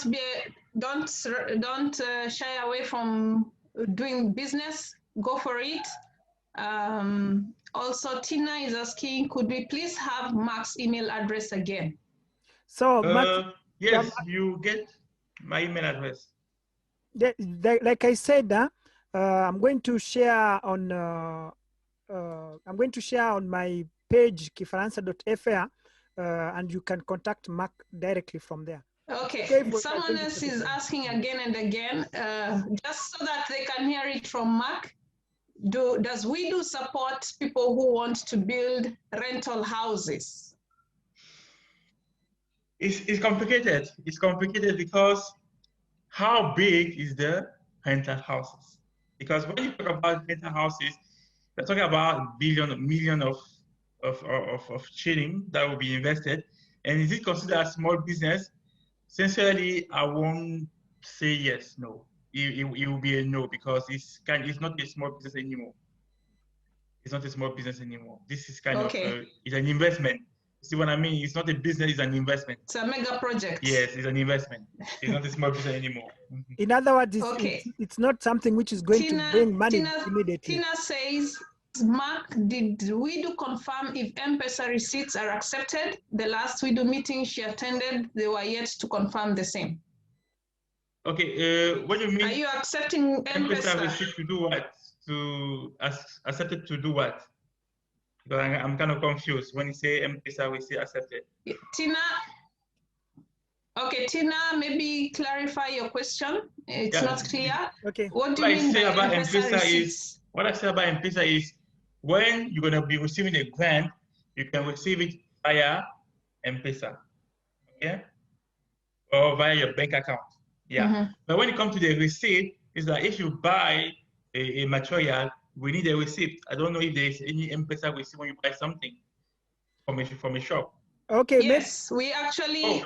shy away from doing business. Go for it. Also, Tina is asking, could we please have Mark's email address again? So, Mark, yes, you get my email address. Like I said, I'm going to share on my page kifaransa.fr, and you can contact Mark directly from there. Okay, someone else is asking again and again, just so that they can hear it from Mark. Does widu support people who want to build rental houses? It's complicated. It's complicated because how big is the rental houses? Because when you talk about rental houses, we're talking about million of shilling that will be invested. And is it considered a small business? Sincerely, I won't say yes, no. It will be a no, because it's not a small business anymore. It's not a small business anymore. This is kind of it's an investment. See what I mean? It's not a business, it's an investment. It's a mega project. Yes, it's an investment. It's not a small business anymore. In other words, it's not something which is going to bring money immediately. Tina says, Mark, did widu confirm if M-Pesa receipts are accepted? The last widu meeting she attended, they were yet to confirm the same. Okay, what do you mean? Are you accepting M-Pesa receipt to do what? To accept it to do what? Because I'm kind of confused. When you say M-Pesa receipt accepted. Tina, okay, Tina, maybe clarify your question. It's not clear. Okay. What do you mean by M-Pesa receipts? What I say about M-Pesa is, when you're going to be receiving a grant, you can receive it via M-Pesa, okay? Or via your bank account, yeah. But when it comes to the receipt, is that if you buy a material, we need a receipt. I don't know if there's any M-Pesa receipt when you buy something from a shop. Okay. Yes, we actually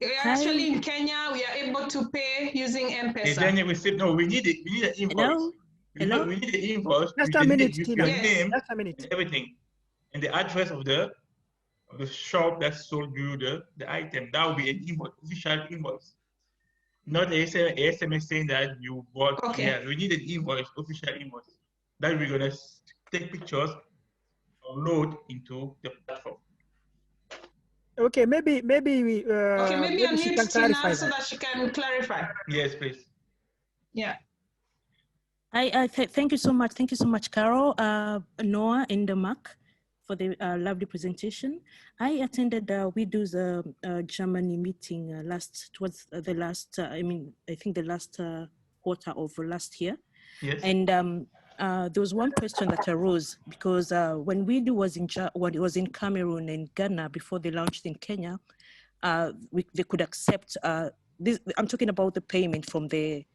in Kenya, we are able to pay using M-Pesa. Is there any receipt? No, we need it. We need an invoice. Hello? We need the invoice. Just a minute, Tina. Your name, just a minute. and everything, and the address of the shop that sold you the item. That will be an invoice, official invoice, not a SMS saying that you bought. Okay. Yeah, we need an invoice, official invoice, that we're gonna take pictures or load into the platform. Okay, maybe we Okay, maybe maybe she can unmute Tina clarify so that. that she can clarify. Yes, please. Yeah. Thank you so much. Thank you so much, Carol, Noah, and Mark for the lovely presentation. I attended WIDU's Germany meeting towards the last, I think the last quarter of last year. Yes. And there was one question that arose because when WIDU was in Cameroon and Ghana before they launched in Kenya, they could accept this. I'm talking about the payment from the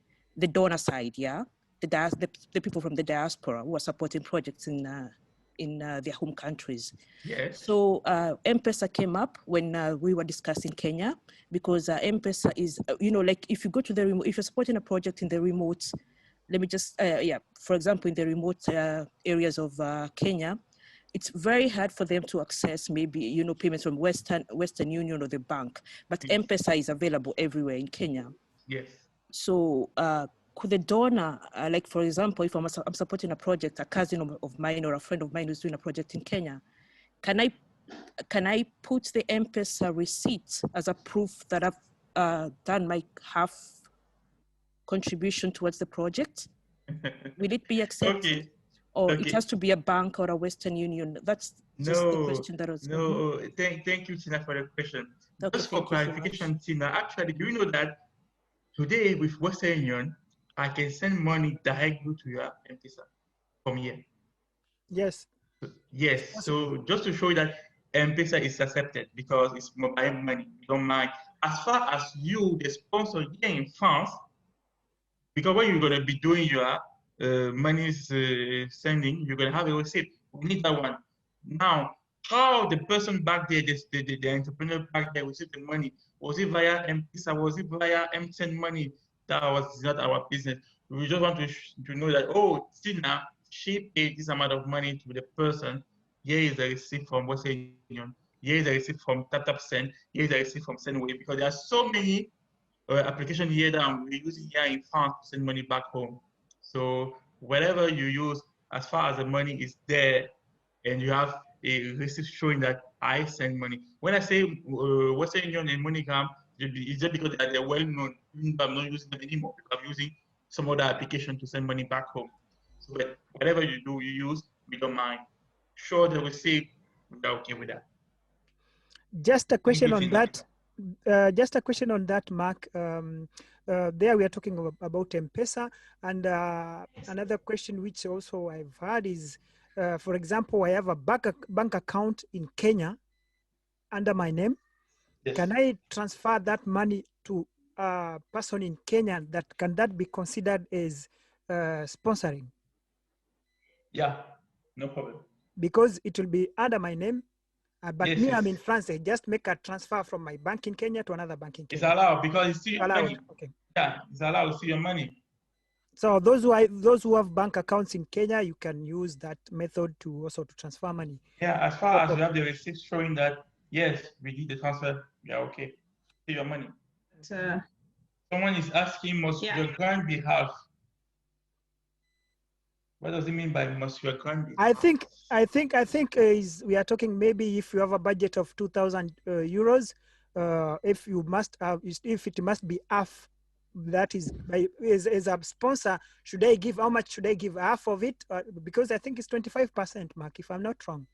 donor side, yeah, the people from the diaspora who are supporting projects in their home countries. Yes. So M-Pesa came up when we were discussing Kenya, because M-Pesa is, like if you go to the remote, if you're supporting a project in the remote, let me just, for example, in the remote areas of Kenya, it's very hard for them to access maybe, payments from Western Union or the bank, but M-Pesa is available everywhere in Kenya. Yes. So could the donor, like for example, if I'm supporting a project, a cousin of mine or a friend of mine who's doing a project in Kenya, can I put the M-Pesa receipt as a proof that I've done my half contribution towards the project? Will it be accepted? Okay. Or Okay. it has to be a bank or a Western Union? That's just the question that was. No, thank you, Tina, for the question. Okay, Just for clarification, so Tina, actually, do you know that today with Western Union, I can send money directly to your M-Pesa from here? Yes. Yes. So just to show you that M-Pesa is accepted because it's mobile money. You don't mind. As far as you, the sponsor here in France, because when you're going to be doing your money sending, you're going to have a receipt. We need that one. Now, how the person back there, the entrepreneur back there received the money, was it via M-Pesa, was it via M-Send money? That was not our business. We just want to know that, oh, see now, she paid this amount of money to the person. Here is the receipt from Western Union. Here is the receipt from TapTapSend. Here is the receipt from SendWave, because there are so many application here that we're using here in France to send money back home. So whatever you use, as far as the money is there, and you have a receipt showing that I send money. When I say Western Union and MoneyGram, it's just because they're well known. I'm not using them anymore because I'm using some other application to send money back home. So whatever you do, you use, we don't mind. Show the receipt, we're okay with that. Just a question on that. Just a question on that, Mark. There we are talking about M-Pesa, and another question which also I've heard is, for example, I have a bank account in Kenya under my name. Yes. Can I transfer that money to a person in Kenya? Can that be considered as sponsoring? Yeah, no problem. Because it will be under my name. But yes, me, yes. I'm in France. I just make a transfer from my bank in Kenya to another bank in Kenya. It's allowed because it's still allowed. money. Okay. Yeah, it's allowed to see your money. So those who have bank accounts in Kenya, you can use that method to also to transfer money. Yeah, as far as you have the receipt showing that yes, we did the transfer. Yeah, okay. See your money. Someone is asking, must your grant be half? What does it mean by must your grant be? I think we are talking maybe if you have a budget of 2,000 euros, if it must be half. That is, as a sponsor, how much should I give? Half of it? Because I think it's 25%, Mark, if I'm not wrong.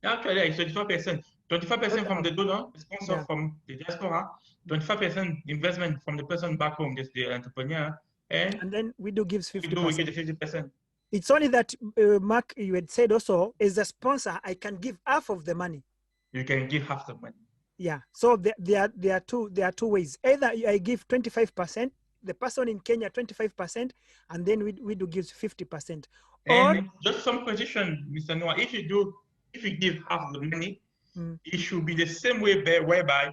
Actually, it's 25%. 25% from the donor, the sponsor from the diaspora, 25% investment from the person back home, just the entrepreneur, and then WIDU gives 50%. We get the 50%. It's only that, Mark, you had said also, as a sponsor, I can give half of the money. You can give half the money. Yeah. So there are two ways. Either I give 25%, the person in Kenya 25%, and then WIDU gives 50%. And or, just some position, Mr. Noah, if you give half the money, it should be the same way whereby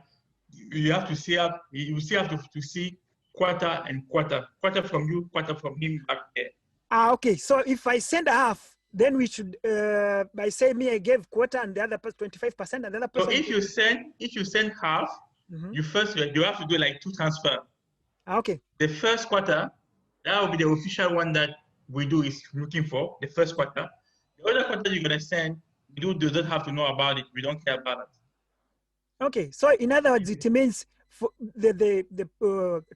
you have to see up, you still have to see quarter and quarter from you, quarter from him back there. Okay. So if I send half, then we should, I say me, I gave quarter and the other person 25%, and the other person. So if you send half, you have to do like 2 transfers. Okay. The first quarter, that will be the official one that WIDU is looking for, the first quarter. The other quarter you're going to send, WIDU doesn't have to know about it. We don't care about it. Okay, so in other words, it means for the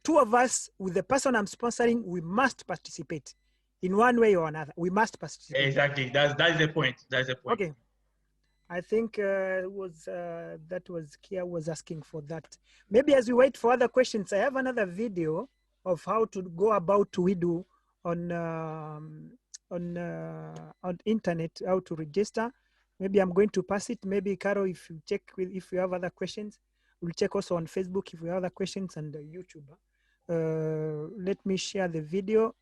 two of us with the person I'm sponsoring, we must participate in one way or another. We must participate. Exactly. That's the point. That's the point. Okay. I think that was Kia was asking for that. Maybe as we wait for other questions, I have another video of how to go about widu on internet, how to register. Maybe I'm going to pass it. Maybe Carol, if you check if you have other questions, we'll check also on Facebook if we have other questions and YouTube. Let me share the video.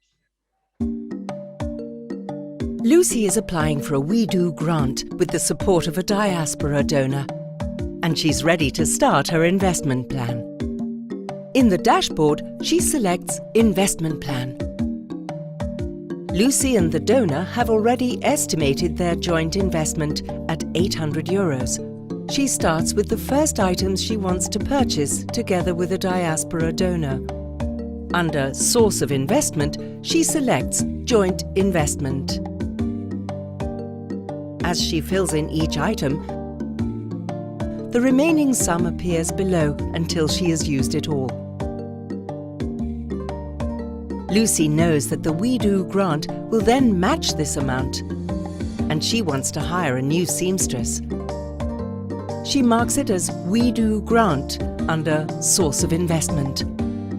Lucy is applying for a widu grant with the support of a diaspora donor, and she's ready to start her investment plan. In the dashboard, she selects Investment Plan. Lucy and the donor have already estimated their joint investment at €800. She starts with the first items she wants to purchase together with a diaspora donor. Under Source of Investment, she selects Joint Investment. As she fills in each item, the remaining sum appears below until she has used it all. Lucy knows that the widu grant will then match this amount, and she wants to hire a new seamstress. She marks it as widu grant under Source of Investment.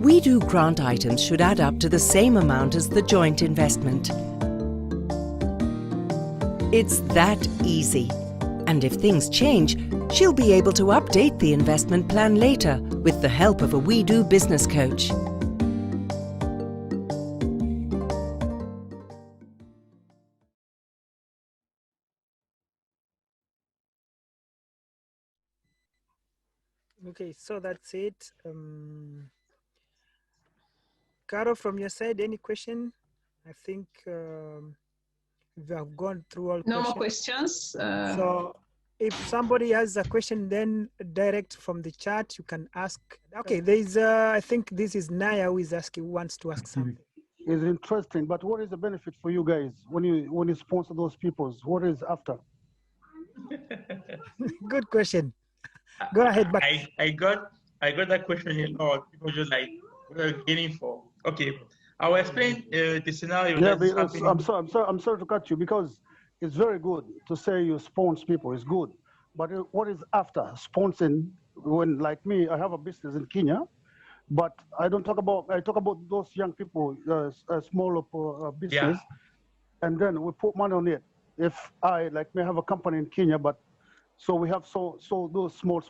widu grant items should add up to the same amount as the joint investment. It's that easy. And if things change, she'll be able to update the investment plan later with the help of a widu business coach. Okay, so that's it. Caro, from your side, any question? I think we have gone through all no questions. more questions. So if somebody has a question, then direct from the chat, you can ask. Okay, there is, I think this is Naya who is asking, who wants to ask something. It's interesting, but what is the benefit for you guys when you sponsor those peoples? What is after? Good question. Go ahead, but I got that question a lot. People just like, what are you getting for? Okay, I will explain the scenario. Yeah, that's because happening. I'm sorry to cut you, because it's very good to say you sponsor people. It's good, but what is after sponsoring? When, like me, I have a business in Kenya, but I talk about those young people, smaller business, and then we put money on it. If I like may have a company in Kenya, but so we have so those small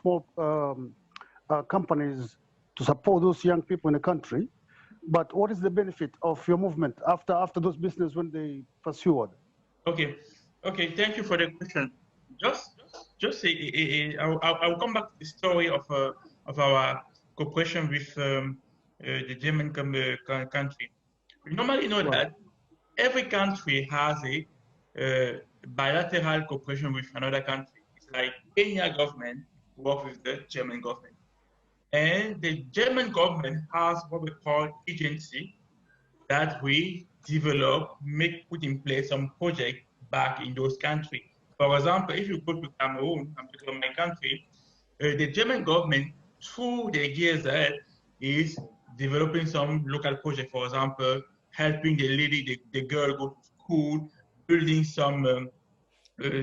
companies to support those young people in the country. But what is the benefit of your movement after those business when they pursued? Okay, thank you for the question. I'll come back to the story of our cooperation with the German country. We normally know that every country has a bilateral cooperation with another country. It's like Kenya government works with the German government. And the German government has what we call agency that we develop, put in place some project back in those countries. For example, if you go to Cameroon, my country, the German government, through the GSZ, is developing some local project. For example, helping the girl go to school, building some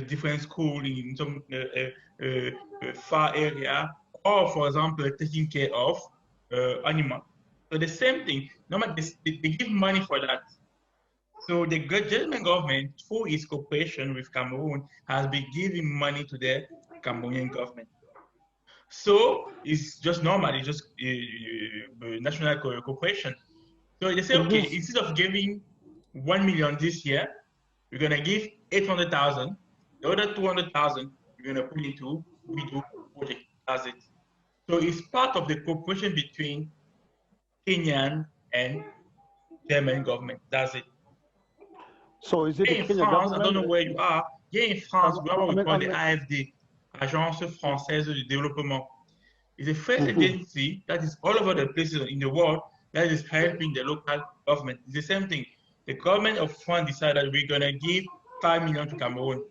different school in some far area, or for example, taking care of animals. So the same thing, normally they give money for that. So the German government, through its cooperation with Cameroon, has been giving money to the Cameroonian government. So it's just normal, it's just national cooperation. So they say, okay, instead of giving 1 million this year, we're gonna give 800,000. The other 200,000 we're gonna put into widu project. That's it. So it's part of the cooperation between Kenyan and German government. That's it. So is it in Kenya France, government? I don't know where you are. Here in France, we have what we call the AFD, Agence Française du Développement. It's the first agency that is all over the places in the world that is helping the local government. It's the same thing. The government of France decided that we're gonna give 5 million to Cameroon.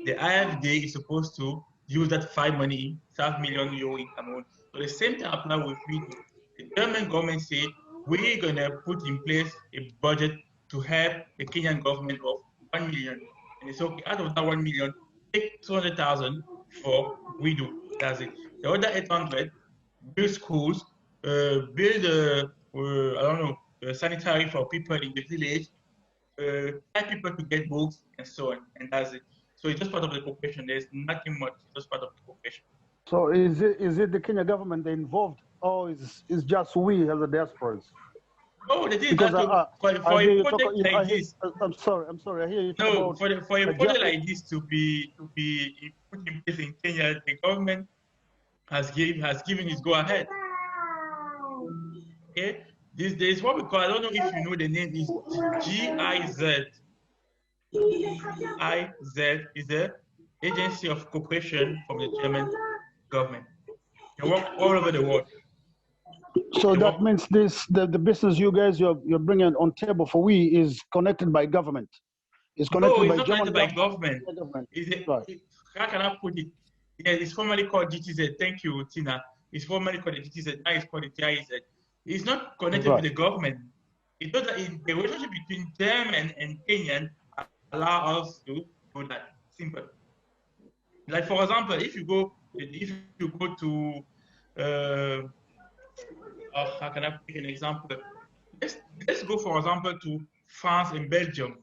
The AFD is supposed to use that 5 million euro income. So the same thing applies with WIDU. The German government say we're gonna put in place a budget to help the Kenyan government of 1 million. And it's okay, out of that 1 million, take 200,000 for WIDU. That's it. The other 800, build schools, build I don't know, sanitary for people in the village, help people to get books and so on, and that's it. So it's just part of the cooperation. There's nothing much. It's just part of the cooperation. So is it the Kenya government that involved, or is just we as the diasporas? No, the thing is Because that for a project like this, I'm sorry. I hear you talk no, about for a project like this to be put in place in Kenya, the government has given its go ahead. Okay, there is what we call, I don't know if you know the name, is GIZ. GIZ is the Agency of Cooperation from the German government. They work all over the world. So that means the business you guys you're bringing on table for we is connected by government. It's connected by German government. How can I put it? Yeah, it's formerly called GTZ. Thank you, Tina. It's formerly called the GTZ. Now it's called the GIZ. It's not connected with the government. It does that the relationship between them and Kenyan allow us to do that. Simple. Like for example, if you go to how can I pick an example? Let's go for example to France and Belgium.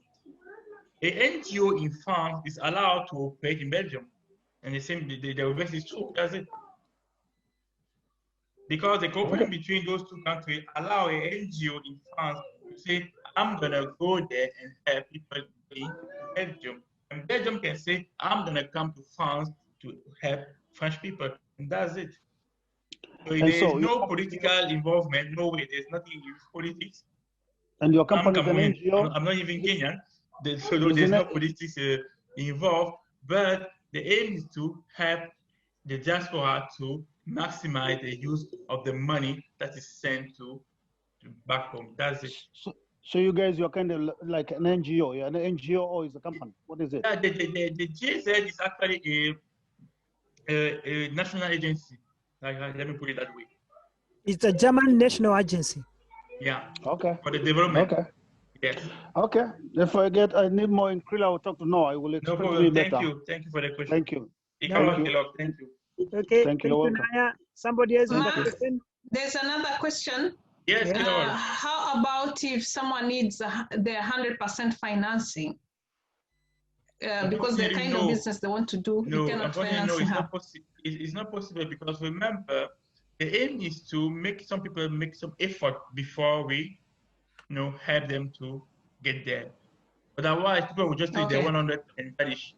A NGO in France is allowed to operate in Belgium, and the same the reverse is true. That's it. Because the cooperation between those two countries allow an NGO in France to say, I'm gonna go there and help people in Belgium. And Belgium can say, I'm gonna come to France to help French people. And that's it. So there is no political involvement, no way, there's nothing in politics. And your company is an NGO? I'm not even Kenyan, so there's no politics involved, but the aim is to help the diaspora to maximize the use of the money that is sent to back home. That's it. So you guys, you're kind of like an NGO. You're an NGO or is a company? What is it? Yeah, the GZ is actually a national agency. Let me put it that way. It's a German national agency. Yeah. Okay. For the development. Okay. Yes. Okay. If I need more in Krill, I will talk to Noah. I will explain no problem. better. Thank you. Thank you for the question. Thank you. Thank you. Okay. Thank you. Naya. Somebody else with a question? There's another question. Yes, how about if someone needs their 100% financing? Because the kind of business they want to do, you cannot finance it's not possible because remember, the aim is to make some people make some effort before we help them to get there. Otherwise, people will just take their 100 and vanish.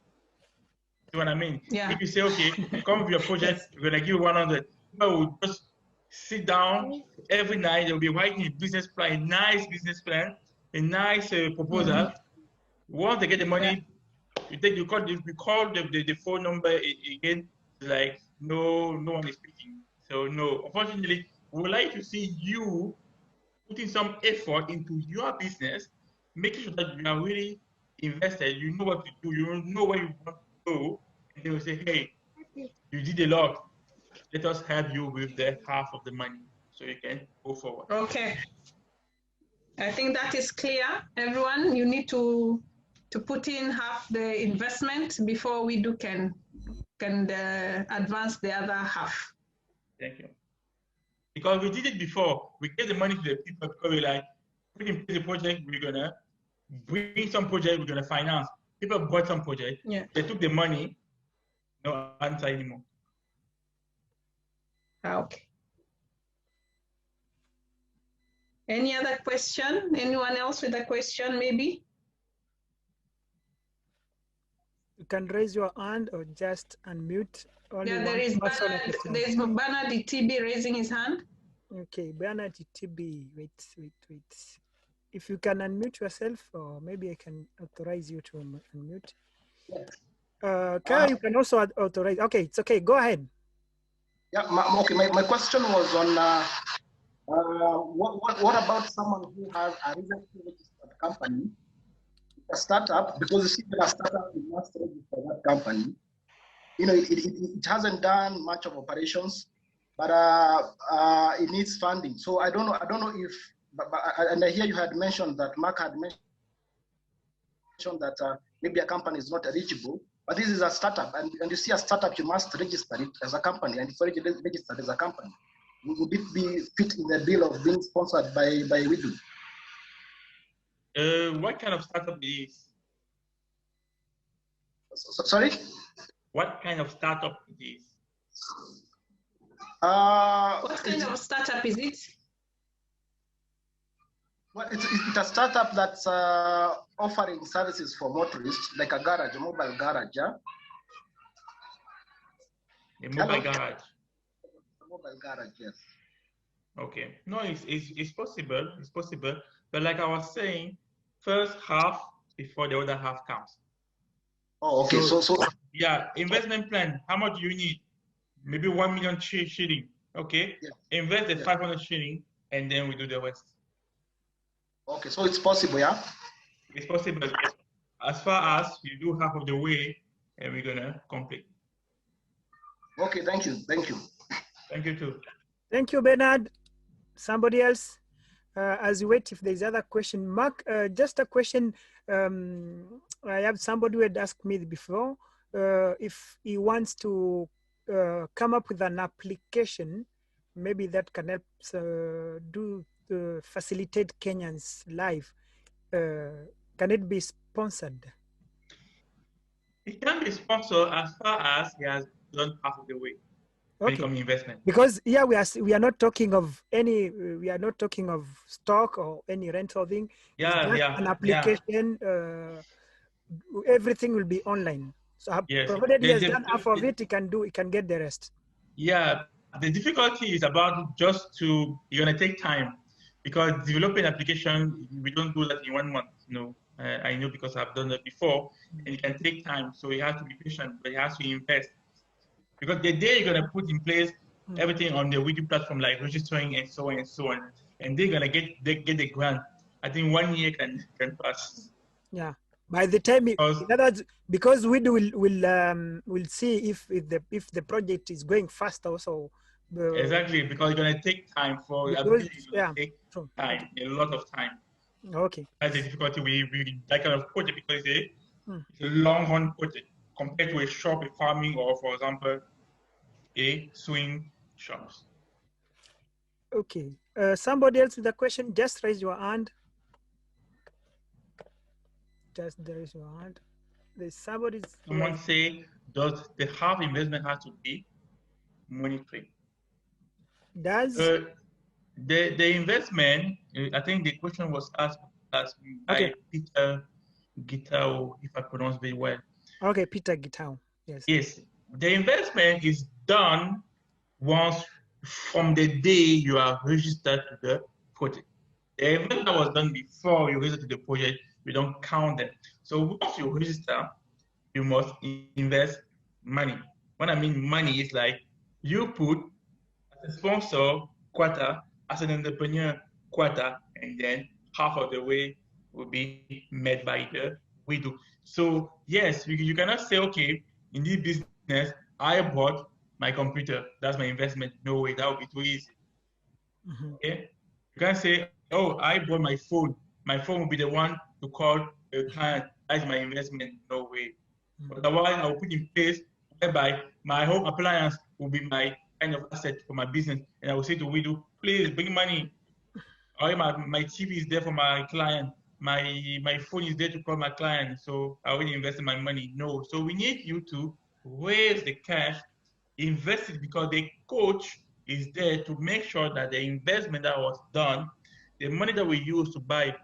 See what I mean? Yeah. If you say, okay, come with your project, we're gonna give you 100, people will just sit down every night. They'll be writing a business plan, a nice business plan, a nice proposal. Once they get the money, we call the phone number again. Like no one is speaking. So no, unfortunately, we would like to see you putting some effort into your business, making sure that you are really invested. You know what to do. You know where you want to go, and they will say, "Hey, you did a lot. Let us help you with the half of the money, so you can go forward." Okay. I think that is clear. Everyone, you need to put in half the investment before we can advance the other half. Thank you. Because we did it before. We gave the money to the people because we like, put in place the project, we're gonna bring some project, we're gonna finance. People bought some project, they took the money, no answer anymore. Okay. Any other question? Anyone else with a question, maybe? You can raise your hand or just unmute. There is Bernard TB raising his hand. Okay, Bernard TB, wait. If you can unmute yourself, or maybe I can authorize you to unmute. Kyle, you can also authorize. Okay, it's okay. Go ahead. Yeah, my question was on what about someone who has a recently registered company, a startup, because you see a startup is not registered for that company. it hasn't done much of operations, but it needs funding. So I don't know if, and I hear you had mentioned that Mark had mentioned that maybe a company is not eligible, but this is a startup, and you see a startup, you must register it as a company, and it's already registered as a company. Would it be fit in the bill of being sponsored by WIDU? What kind of startup is? Sorry? What kind of startup it is? What kind of startup is it? Well, it's a startup that's offering services for motorists, like a garage, a mobile garage, yeah? A mobile garage? A mobile garage, yes. Okay. No, it's possible. It's possible. But like I was saying, first half before the other half comes. Oh, okay. So yeah, investment plan. How much do you need? Maybe 1 million shilling. Okay. Yeah. Invest the 500 shilling, and then we do the rest. Okay, so it's possible, yeah? It's possible. As far as you do half of the way, and we're gonna complete. Okay, thank you. Thank you. Thank you too. Thank you, Bernard. Somebody else? As you wait, if there's other question, Mark, just a question. I have somebody who had asked me before if he wants to come up with an application, maybe that can help facilitate Kenyans' life. Can it be sponsored? It can be sponsored as far as he has done half of the way. Okay. Investment. Because yeah, we are not talking of any. We are not talking of stock or any rental thing. Yeah, yeah. An application. Yeah. Everything will be online. So yes. Provided he has done half of it, he can get the rest. Yeah. The difficulty is about you're gonna take time, because developing an application, we don't do that in 1 month. I know because I've done that before, and it can take time. So you have to be patient, but you have to invest. Because the day you're gonna put in place everything on the WIDU platform, like registering and so on and so on, and they're gonna get the grant, I think 1 year can pass. Yeah. By the time, in other words, because WIDU will see if the project is going faster also. Exactly, because it's gonna take time for take time, a lot of time. Okay. That's the difficulty with that kind of project, because it's a long run project compared to a shop, a farming, or for example, a swing shops. Okay. Somebody else with a question, just raise your hand. Just raise your hand. There's somebody. Someone say, does the half investment have to be monetary? Does the investment? I think the question was asked by Peter Gitao, if I pronounce very well. Okay, Peter Gitao. Yes. Yes. The investment is done once from the day you are registered to the project. The investment that was done before you register to the project, we don't count them. So once you register, you must invest money. When I mean money, it's like you put as a sponsor quarter, as an entrepreneur quarter, and then half of the way will be made by the WIDU. So yes, you cannot say, okay, in this business, I bought my computer, that's my investment. No way, that would be too easy. Okay? You can't say, oh, I bought my phone. My phone will be the one to call a client. That's my investment. No way. Otherwise, I will put in place whereby my home appliance will be my kind of asset for my business. And I will say to WIDU, please bring money. Or my TV is there for my client. My phone is there to call my client. So I will invest in my money. No. So we need you to raise the cash, invest it, because the coach is there to make sure that the investment that was done, the money that we use to buy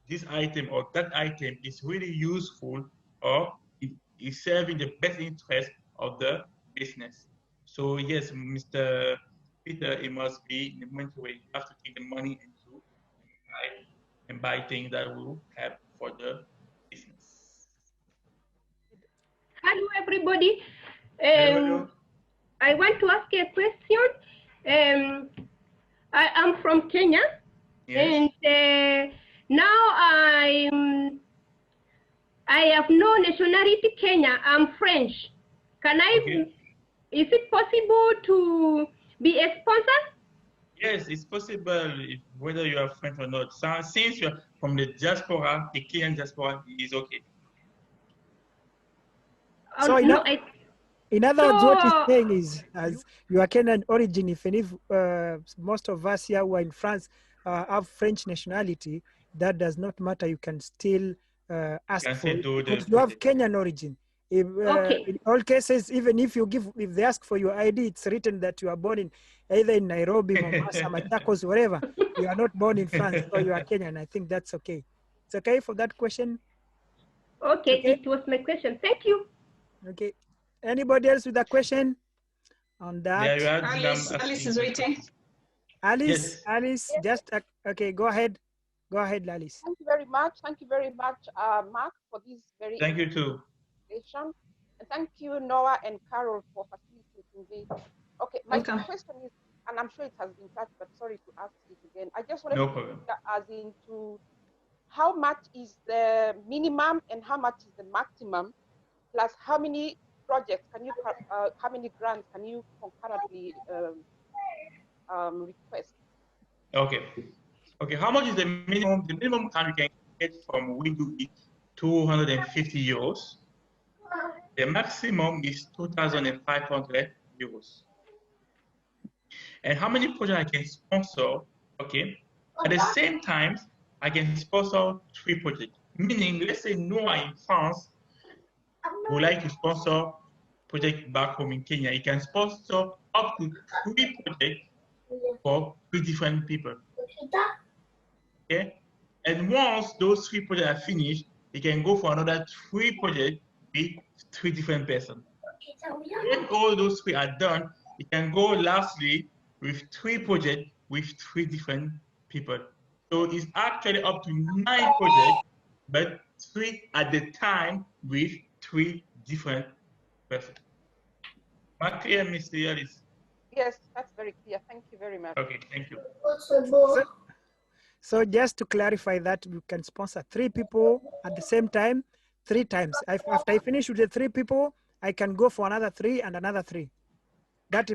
this item or that item, is really useful, or it is serving the best interest of the business. So yes, Mr. Peter, it must be in the moment where you have to take the money and buy things that will help for the business. Hello, everybody. Hello. I want to ask a question. I am from Kenya, yes. And now I have no nationality Kenya. I'm French. Can I? Okay. Is it possible to be a sponsor? Yes, it's possible whether you are French or not. So, since you're from the diaspora, the Kenyan diaspora is okay. So No, in other So, words, what he's saying is, as you are Kenyan origin, if most of us here who are in France have French nationality, that does not matter. You can still ask for it because you have Kenyan origin. If, Okay. in all cases, even if they ask for your ID, it's written that you are born in either in Nairobi, Mombasa, Machakos, wherever. You are not born in France, so you are Kenyan. I think that's okay. It's okay for that question? Okay, Okay. it was my question. Thank you. Okay. Anybody else with a question on that? Yeah, Alice is waiting. Alice, Yes. Alice, just okay. Go ahead, Alice. Thank you very much. Thank you very much, Mark, for this very. Thank you too. And thank you, Noah and Carol, for facilitating this. Okay, my question is, and I'm sure it has been touched, but sorry to ask it again. I just wanted to as into how much is the minimum and how much is the maximum, plus how many projects can you, how many grants can you concurrently request? Okay. Okay. How much is the minimum? The minimum time you can get from Widu is 250 euros. The maximum is 2,500 euros. And how many projects I can sponsor? Okay. At the same time, I can sponsor 3 projects. Meaning, let's say Noah in France would like to sponsor project back home in Kenya. He can sponsor up to 3 projects for 3 different people. Okay. And once those 3 projects are finished, he can go for another 3 projects with 3 different persons. When all those 3 are done, he can go lastly with 3 projects with 3 different people. So it's actually up to 9 projects, but 3 at the time with 3 different persons. Am I clear, Mr. Ellis? Yes, that's very clear. Thank you very much. Okay, thank you. So just to clarify that, you can sponsor 3 people at the same time, 3 times. After I finish with the 3 people, I can go for another 3 and another 3. That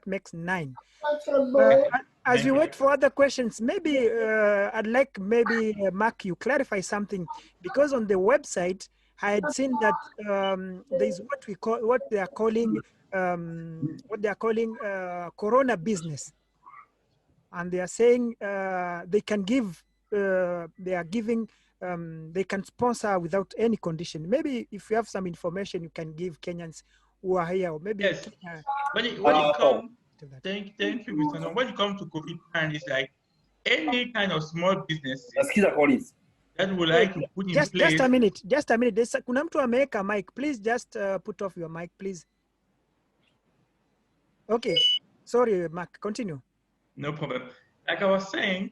makes 9. As we wait for other questions, maybe I'd like Mark, you clarify something, because on the website I had seen that there's what they are calling Corona business, and they are saying they can give they can sponsor without any condition. Maybe if you have some information you can give Kenyans who are here, or maybe yes. When you come, thank you, Mr. No. When you come to COVID-19, it's like any kind of small business that would like to put in place. Just a minute. Kuna mtu ameweka mic. Please just put off your mic, please. Okay. Sorry, Mark. Continue. No problem. Like I was saying,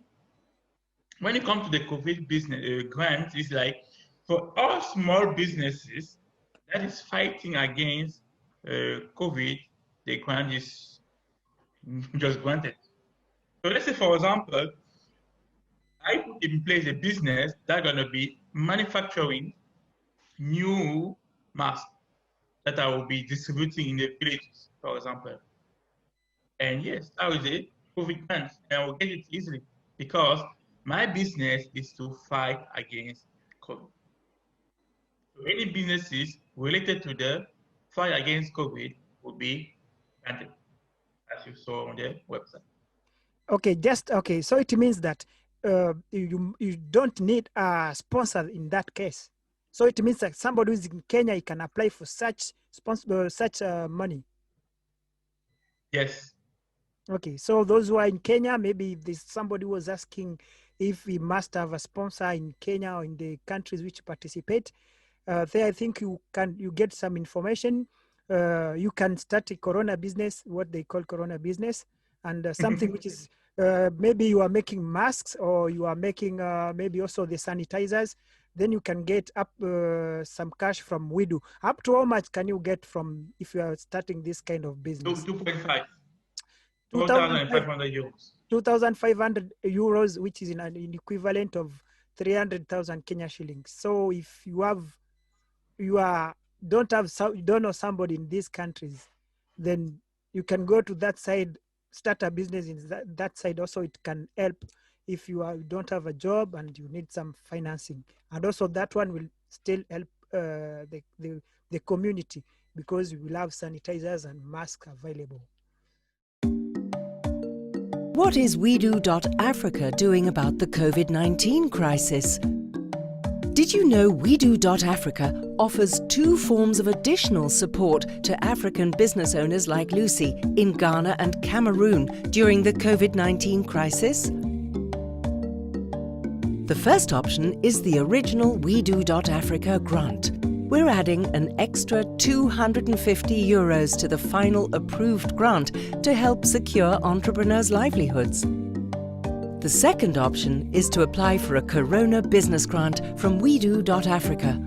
when it comes to the COVID business grant, it's like for all small businesses that is fighting against COVID, the grant is just granted. So let's say, for example, I put in place a business that's going to be manufacturing new masks that I will be distributing in the villages, for example. And yes, that was a COVID grant, and I will get it easily because my business is to fight against COVID. So any businesses related to the fight against COVID will be granted, as you saw on the website. Okay, so it means that you don't need a sponsor in that case. So it means that somebody who's in Kenya, he can apply for such money. Yes. Okay, so those who are in Kenya, maybe if there's somebody who was asking if we must have a sponsor in Kenya or in the countries which participate, there I think you get some information. You can start a Corona business, what they call Corona business, and something which is maybe you are making masks, or you are making maybe also the sanitizers. Then you can get up some cash from Widu. Up to how much can you get from if you are starting this kind of business? 2.5. 2,500 euros. 2,500 euros, which is in equivalent of 300,000 Kenya shillings. So if you are don't know somebody in these countries, then you can go to that side, start a business in that side. Also, it can help if you don't have a job and you need some financing. And also that one will still help the community, because we will have sanitizers and masks available. What is widu-africa doing about the COVID-19 crisis? Did you know widu-africa offers 2 forms of additional support to African business owners like Lucy in Ghana and Cameroon during the COVID-19 crisis? The first option is the original widu-africa grant. We're adding an extra €250 to the final approved grant to help secure entrepreneurs' livelihoods. The second option is to apply for a Corona Business Grant from widu-africa.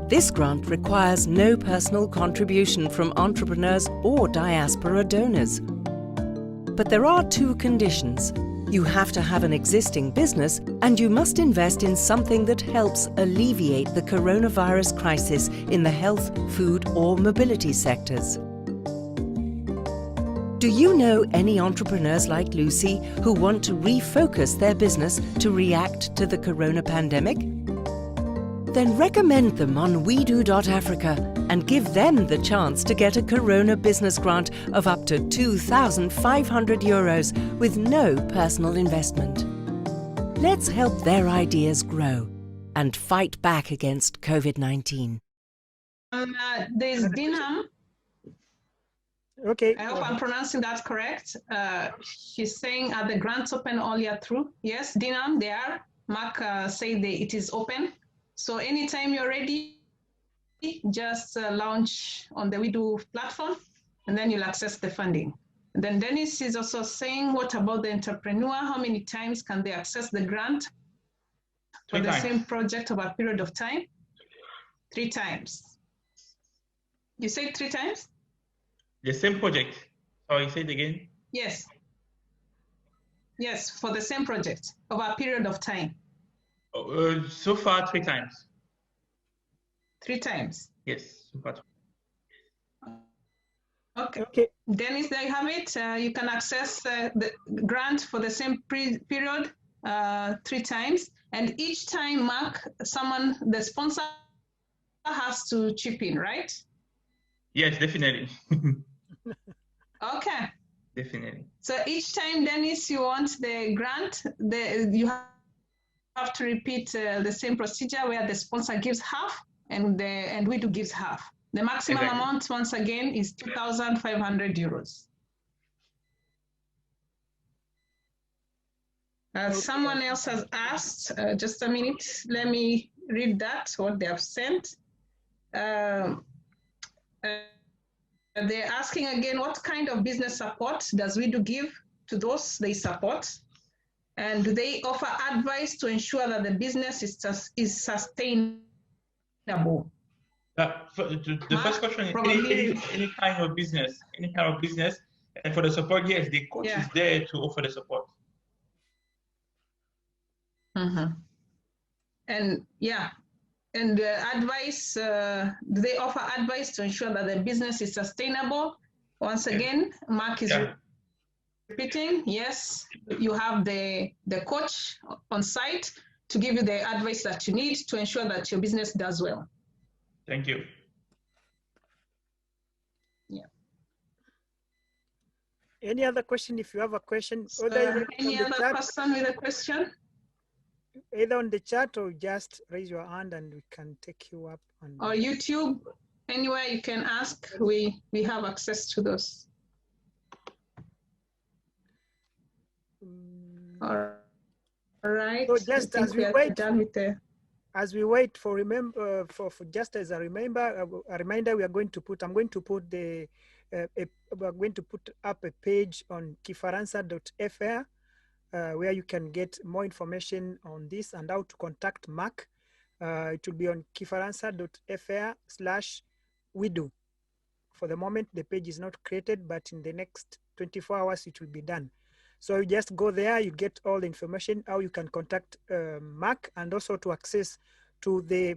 This grant requires no personal contribution from entrepreneurs or diaspora donors. But there are 2 conditions. You have to have an existing business, and you must invest in something that helps alleviate the coronavirus crisis in the health, food, or mobility sectors. Do you know any entrepreneurs like Lucy who want to refocus their business to react to the corona pandemic? Then recommend them on widu-africa and give them the chance to get a Corona Business Grant of up to €2,500 with no personal investment. Let's help their ideas grow and fight back against COVID-19. There's Dinham. Okay. I hope I'm pronouncing that correct. She's saying, are the grants open all year through? Yes, Dinham, they are. Mark said it is open. So anytime you're ready, just launch on the widu platform, and then you'll access the funding. And then Dennis is also saying, what about the entrepreneur? How many times can they access the grant for the same project over a period of time? 3 times. You said 3 times? The same project. Sorry, say it again. Yes. Yes, for the same project over a period of time. So far, 3 times. 3 times? Yes, so far. Okay. Dennis, there you have it. You can access the grant for the same period 3 times. And each time, Mark, the sponsor has to chip in, right? Yes, definitely. Okay. Definitely. So each time, Dennis, you want the grant, you have to repeat the same procedure where the sponsor gives half and widu gives half. The maximum amount, once again, is €2,500. Someone else has asked, just a minute, let me read that, what they have sent. They're asking again, what kind of business support does widu give to those they support? And do they offer advice to ensure that the business is sustainable? The first question is any kind of business, and for the support, yes, the coach is there to offer the support. And advice, do they offer advice to ensure that the business is sustainable? Once again, Mark is repeating, yes, you have the coach on site to give you the advice that you need to ensure that your business does well. Thank you. Yeah. Any other question? If you have a question, any other person with a question? Either on the chat or just raise your hand and we can take you up. Or YouTube, anywhere you can ask, we have access to those. All right. So just as we wait, for just as a reminder, we are going to put. I'm going to put we are going to put up a page on kifaransa.fr where you can get more information on this and how to contact Mark. It will be on kifaransa.fr/widu. For the moment, the page is not created, but in the next 24 hours, it will be done. So you just go there, you get all the information, how you can contact Mark, and also to access to the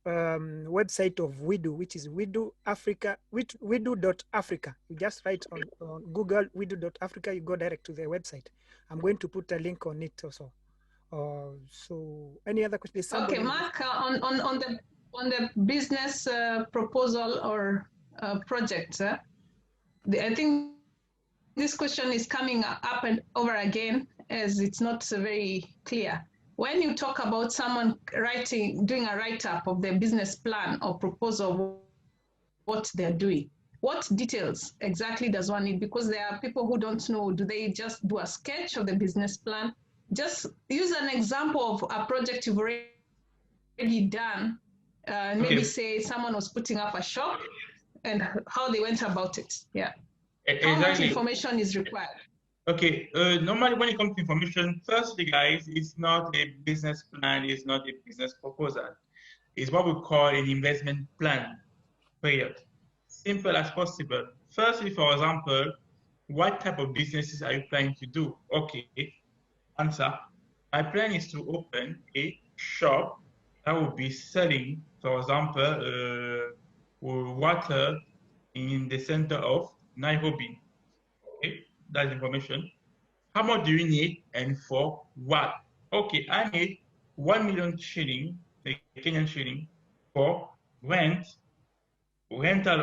website of Widu, which is widu-africa, widu.africa. You just write on Google widu.africa, you go direct to their website. I'm going to put a link on it also. So any other questions? Okay, Mark, on the business proposal or project, I think this question is coming up and over again as it's not very clear. When you talk about someone doing a write-up of their business plan or proposal, what they're doing, what details exactly does one need? Because there are people who don't know, do they just do a sketch of the business plan? Just use an example of a project you've already done. Maybe say someone was putting up a shop and how they went about it. Yeah. How much information is required? Okay, normally when it comes to information, firstly, guys, it's not a business plan, it's not a business proposal. It's what we call an investment plan, period. Simple as possible. Firstly, for example, what type of businesses are you planning to do? Okay, answer. My plan is to open a shop that will be selling, for example, water in the center of Nairobi. Okay, that's information. How much do you need and for what? Okay, I need 1 million shilling, Kenyan shilling, for rental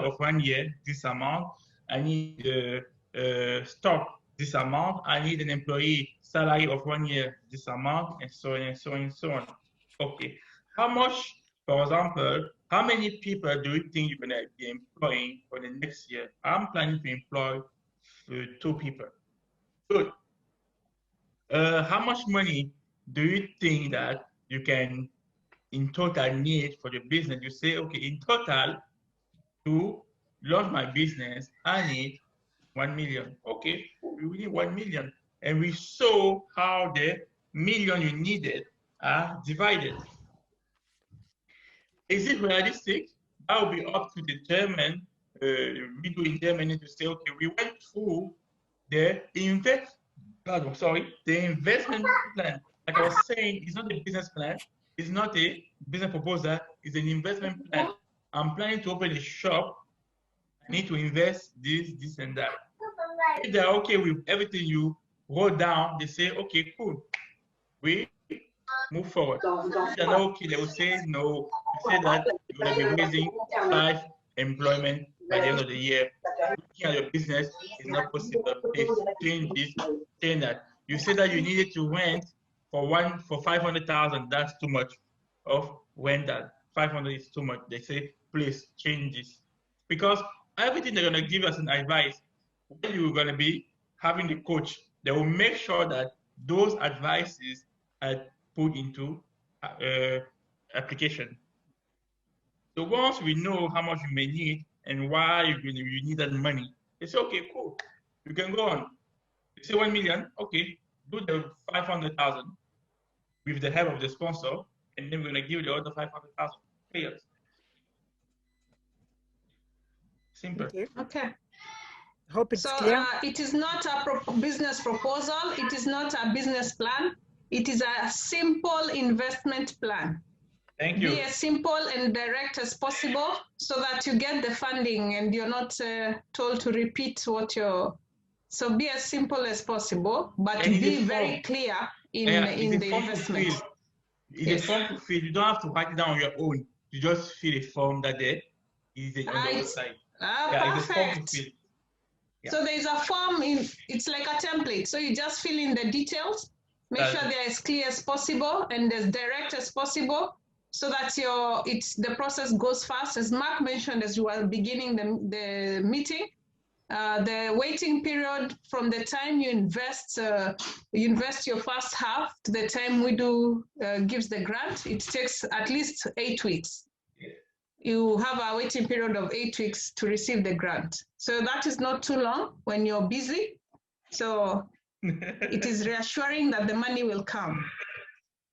of 1 year, this amount. I need stock, this amount. I need an employee salary of 1 year, this amount, and so on and so on and so on. Okay, how much, for example, how many people do you think you're going to be employing for the next year? I'm planning to employ 2 people. Good. How much money do you think that you can in total need for the business? You say, okay, in total, to launch my business, I need 1 million. Okay, we need 1 million. And we saw how the million you needed are divided. Is it realistic? That will be up to the German, we do in Germany to say, okay, we went through the investment plan. Like I was saying, it's not a business plan, it's not a business proposal, it's an investment plan. I'm planning to open a shop, I need to invest this and that. If they're okay with everything you wrote down, they say, okay, cool, we move forward. If they're not okay, they will say no. You say that you're going to be raising 5 employment by the end of the year. Looking at your business is not possible. They change this, saying that you say that you needed to rent for 500,000. That's too much of rental. 500 is too much. They say, please change this, because everything they're going to give us an advice. When you're going to be having the coach, they will make sure that those advices are put into application. So once we know how much you may need and why you need that money, they say, okay, cool, you can go on. They say 1 million, okay, do the 500,000 with the help of the sponsor, and then we're going to give you the other 500,000 payers. Simple. Okay. Hope it's clear. It is not a business proposal. It is not a business plan. It is a simple investment plan. Thank you. Be as simple and direct as possible so that you get the funding and you're not told to repeat what you're... So be as simple as possible, but be very clear in the investment. It's a form to fill. You don't have to write it down on your own. You just fill a form that there is on the website. It's a form to fill. Yeah. So there's a form, it's like a template. So you just fill in the details, make sure they're as clear as possible and as direct as possible so that the process goes fast. As Mark mentioned as we were beginning the meeting, the waiting period from the time you invest your first half to the time Widu gives the grant, it takes at least 8 weeks. You have a waiting period of 8 weeks to receive the grant. So that is not too long when you're busy. So it is reassuring that the money will come.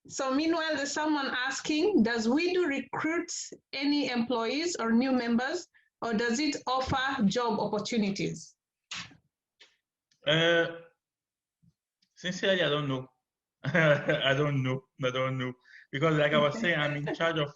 So meanwhile, there's someone asking, does Widu recruit any employees or new members, or does it offer job opportunities? Sincerely, I don't know. I don't know. Because like I was saying, I'm in charge of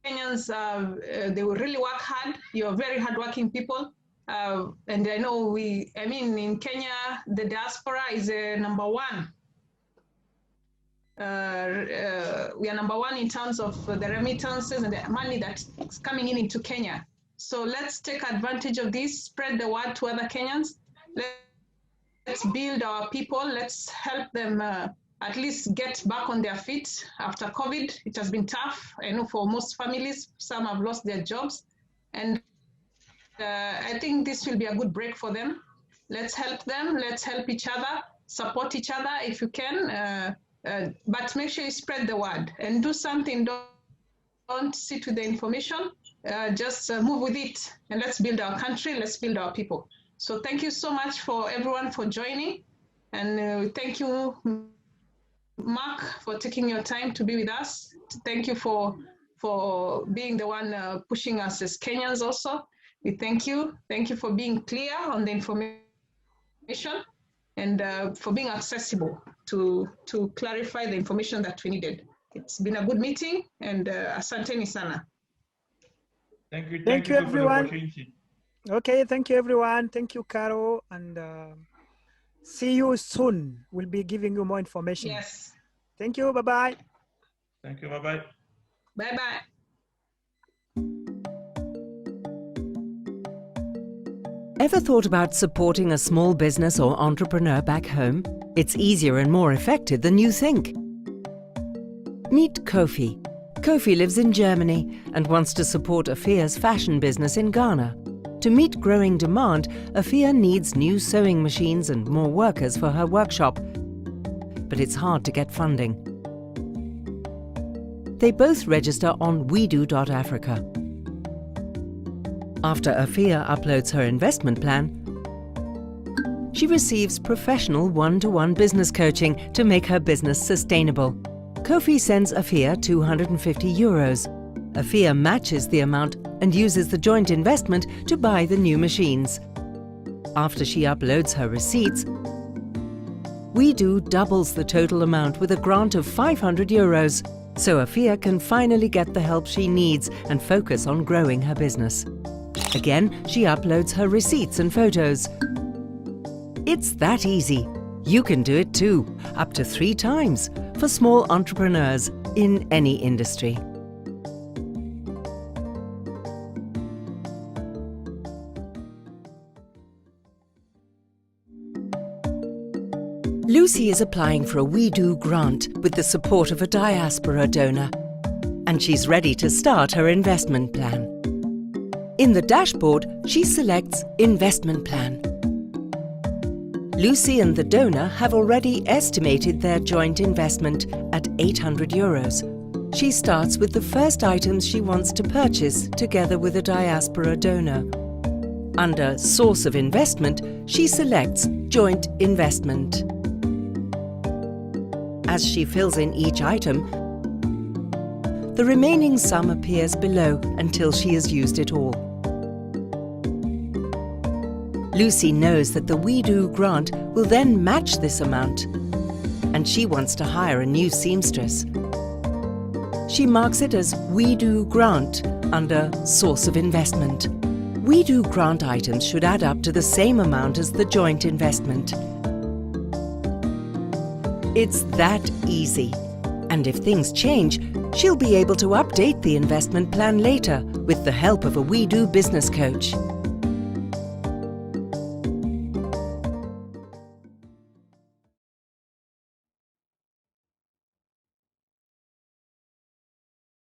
Kenyans, they will really work hard. You're very hardworking people. And I know in Kenya, the diaspora is number one. We are number one in terms of the remittances and the money that's coming into Kenya. So let's take advantage of this, spread the word to other Kenyans. Let's build our people. Let's help them at least get back on their feet after COVID. It has been tough. I know for most families, some have lost their jobs. And I think this will be a good break for them. Let's help them. Let's help each other, support each other if you can. But make sure you spread the word and do something. Don't sit with the information. Just move with it. And let's build our country. Let's build our people. So thank you so much for everyone for joining. And thank you, Mark, for taking your time to be with us. Thank you for being the one pushing us as Kenyans also. We thank you. Thank you for being clear on the information and for being accessible to clarify the information that we needed. It's been a good meeting, and asanteni sana. Thank you. Thank you, everyone. For the opportunity. Okay, thank you, everyone. Thank you, Caro, and see you soon. We'll be giving you more information. Yes. Thank you. Bye-bye. Thank you. Bye-bye. Bye-bye. Ever thought about supporting a small business or entrepreneur back home? It's easier and more effective than you think. Meet Kofi. Kofi lives in Germany and wants to support Afia's fashion business in Ghana. To meet growing demand, Afia needs new sewing machines and more workers for her workshop. But it's hard to get funding. They both register on widu-africa. After Afia uploads her investment plan, she receives professional one-to-one business coaching to make her business sustainable. Kofi sends Afia €250. Afia matches the amount and uses the joint investment to buy the new machines. After she uploads her receipts, WeDo doubles the total amount with a grant of €500, so Afia can finally get the help she needs and focus on growing her business. Again, she uploads her receipts and photos. It's that easy. You can do it too, up to 3 times, for small entrepreneurs in any industry. Lucy is applying for a WeDo grant with the support of a diaspora donor, and she's ready to start her investment plan. In the dashboard, she selects Investment Plan. Lucy and the donor have already estimated their joint investment at €800. She starts with the first items she wants to purchase together with a diaspora donor. Under Source of Investment, she selects Joint Investment. As she fills in each item, the remaining sum appears below until she has used it all. Lucy knows that the WeDo grant will then match this amount, and she wants to hire a new seamstress. She marks it as WeDo grant under Source of Investment. WeDo grant items should add up to the same amount as the joint investment. It's that easy. And if things change, she'll be able to update the investment plan later with the help of a WeDo business coach.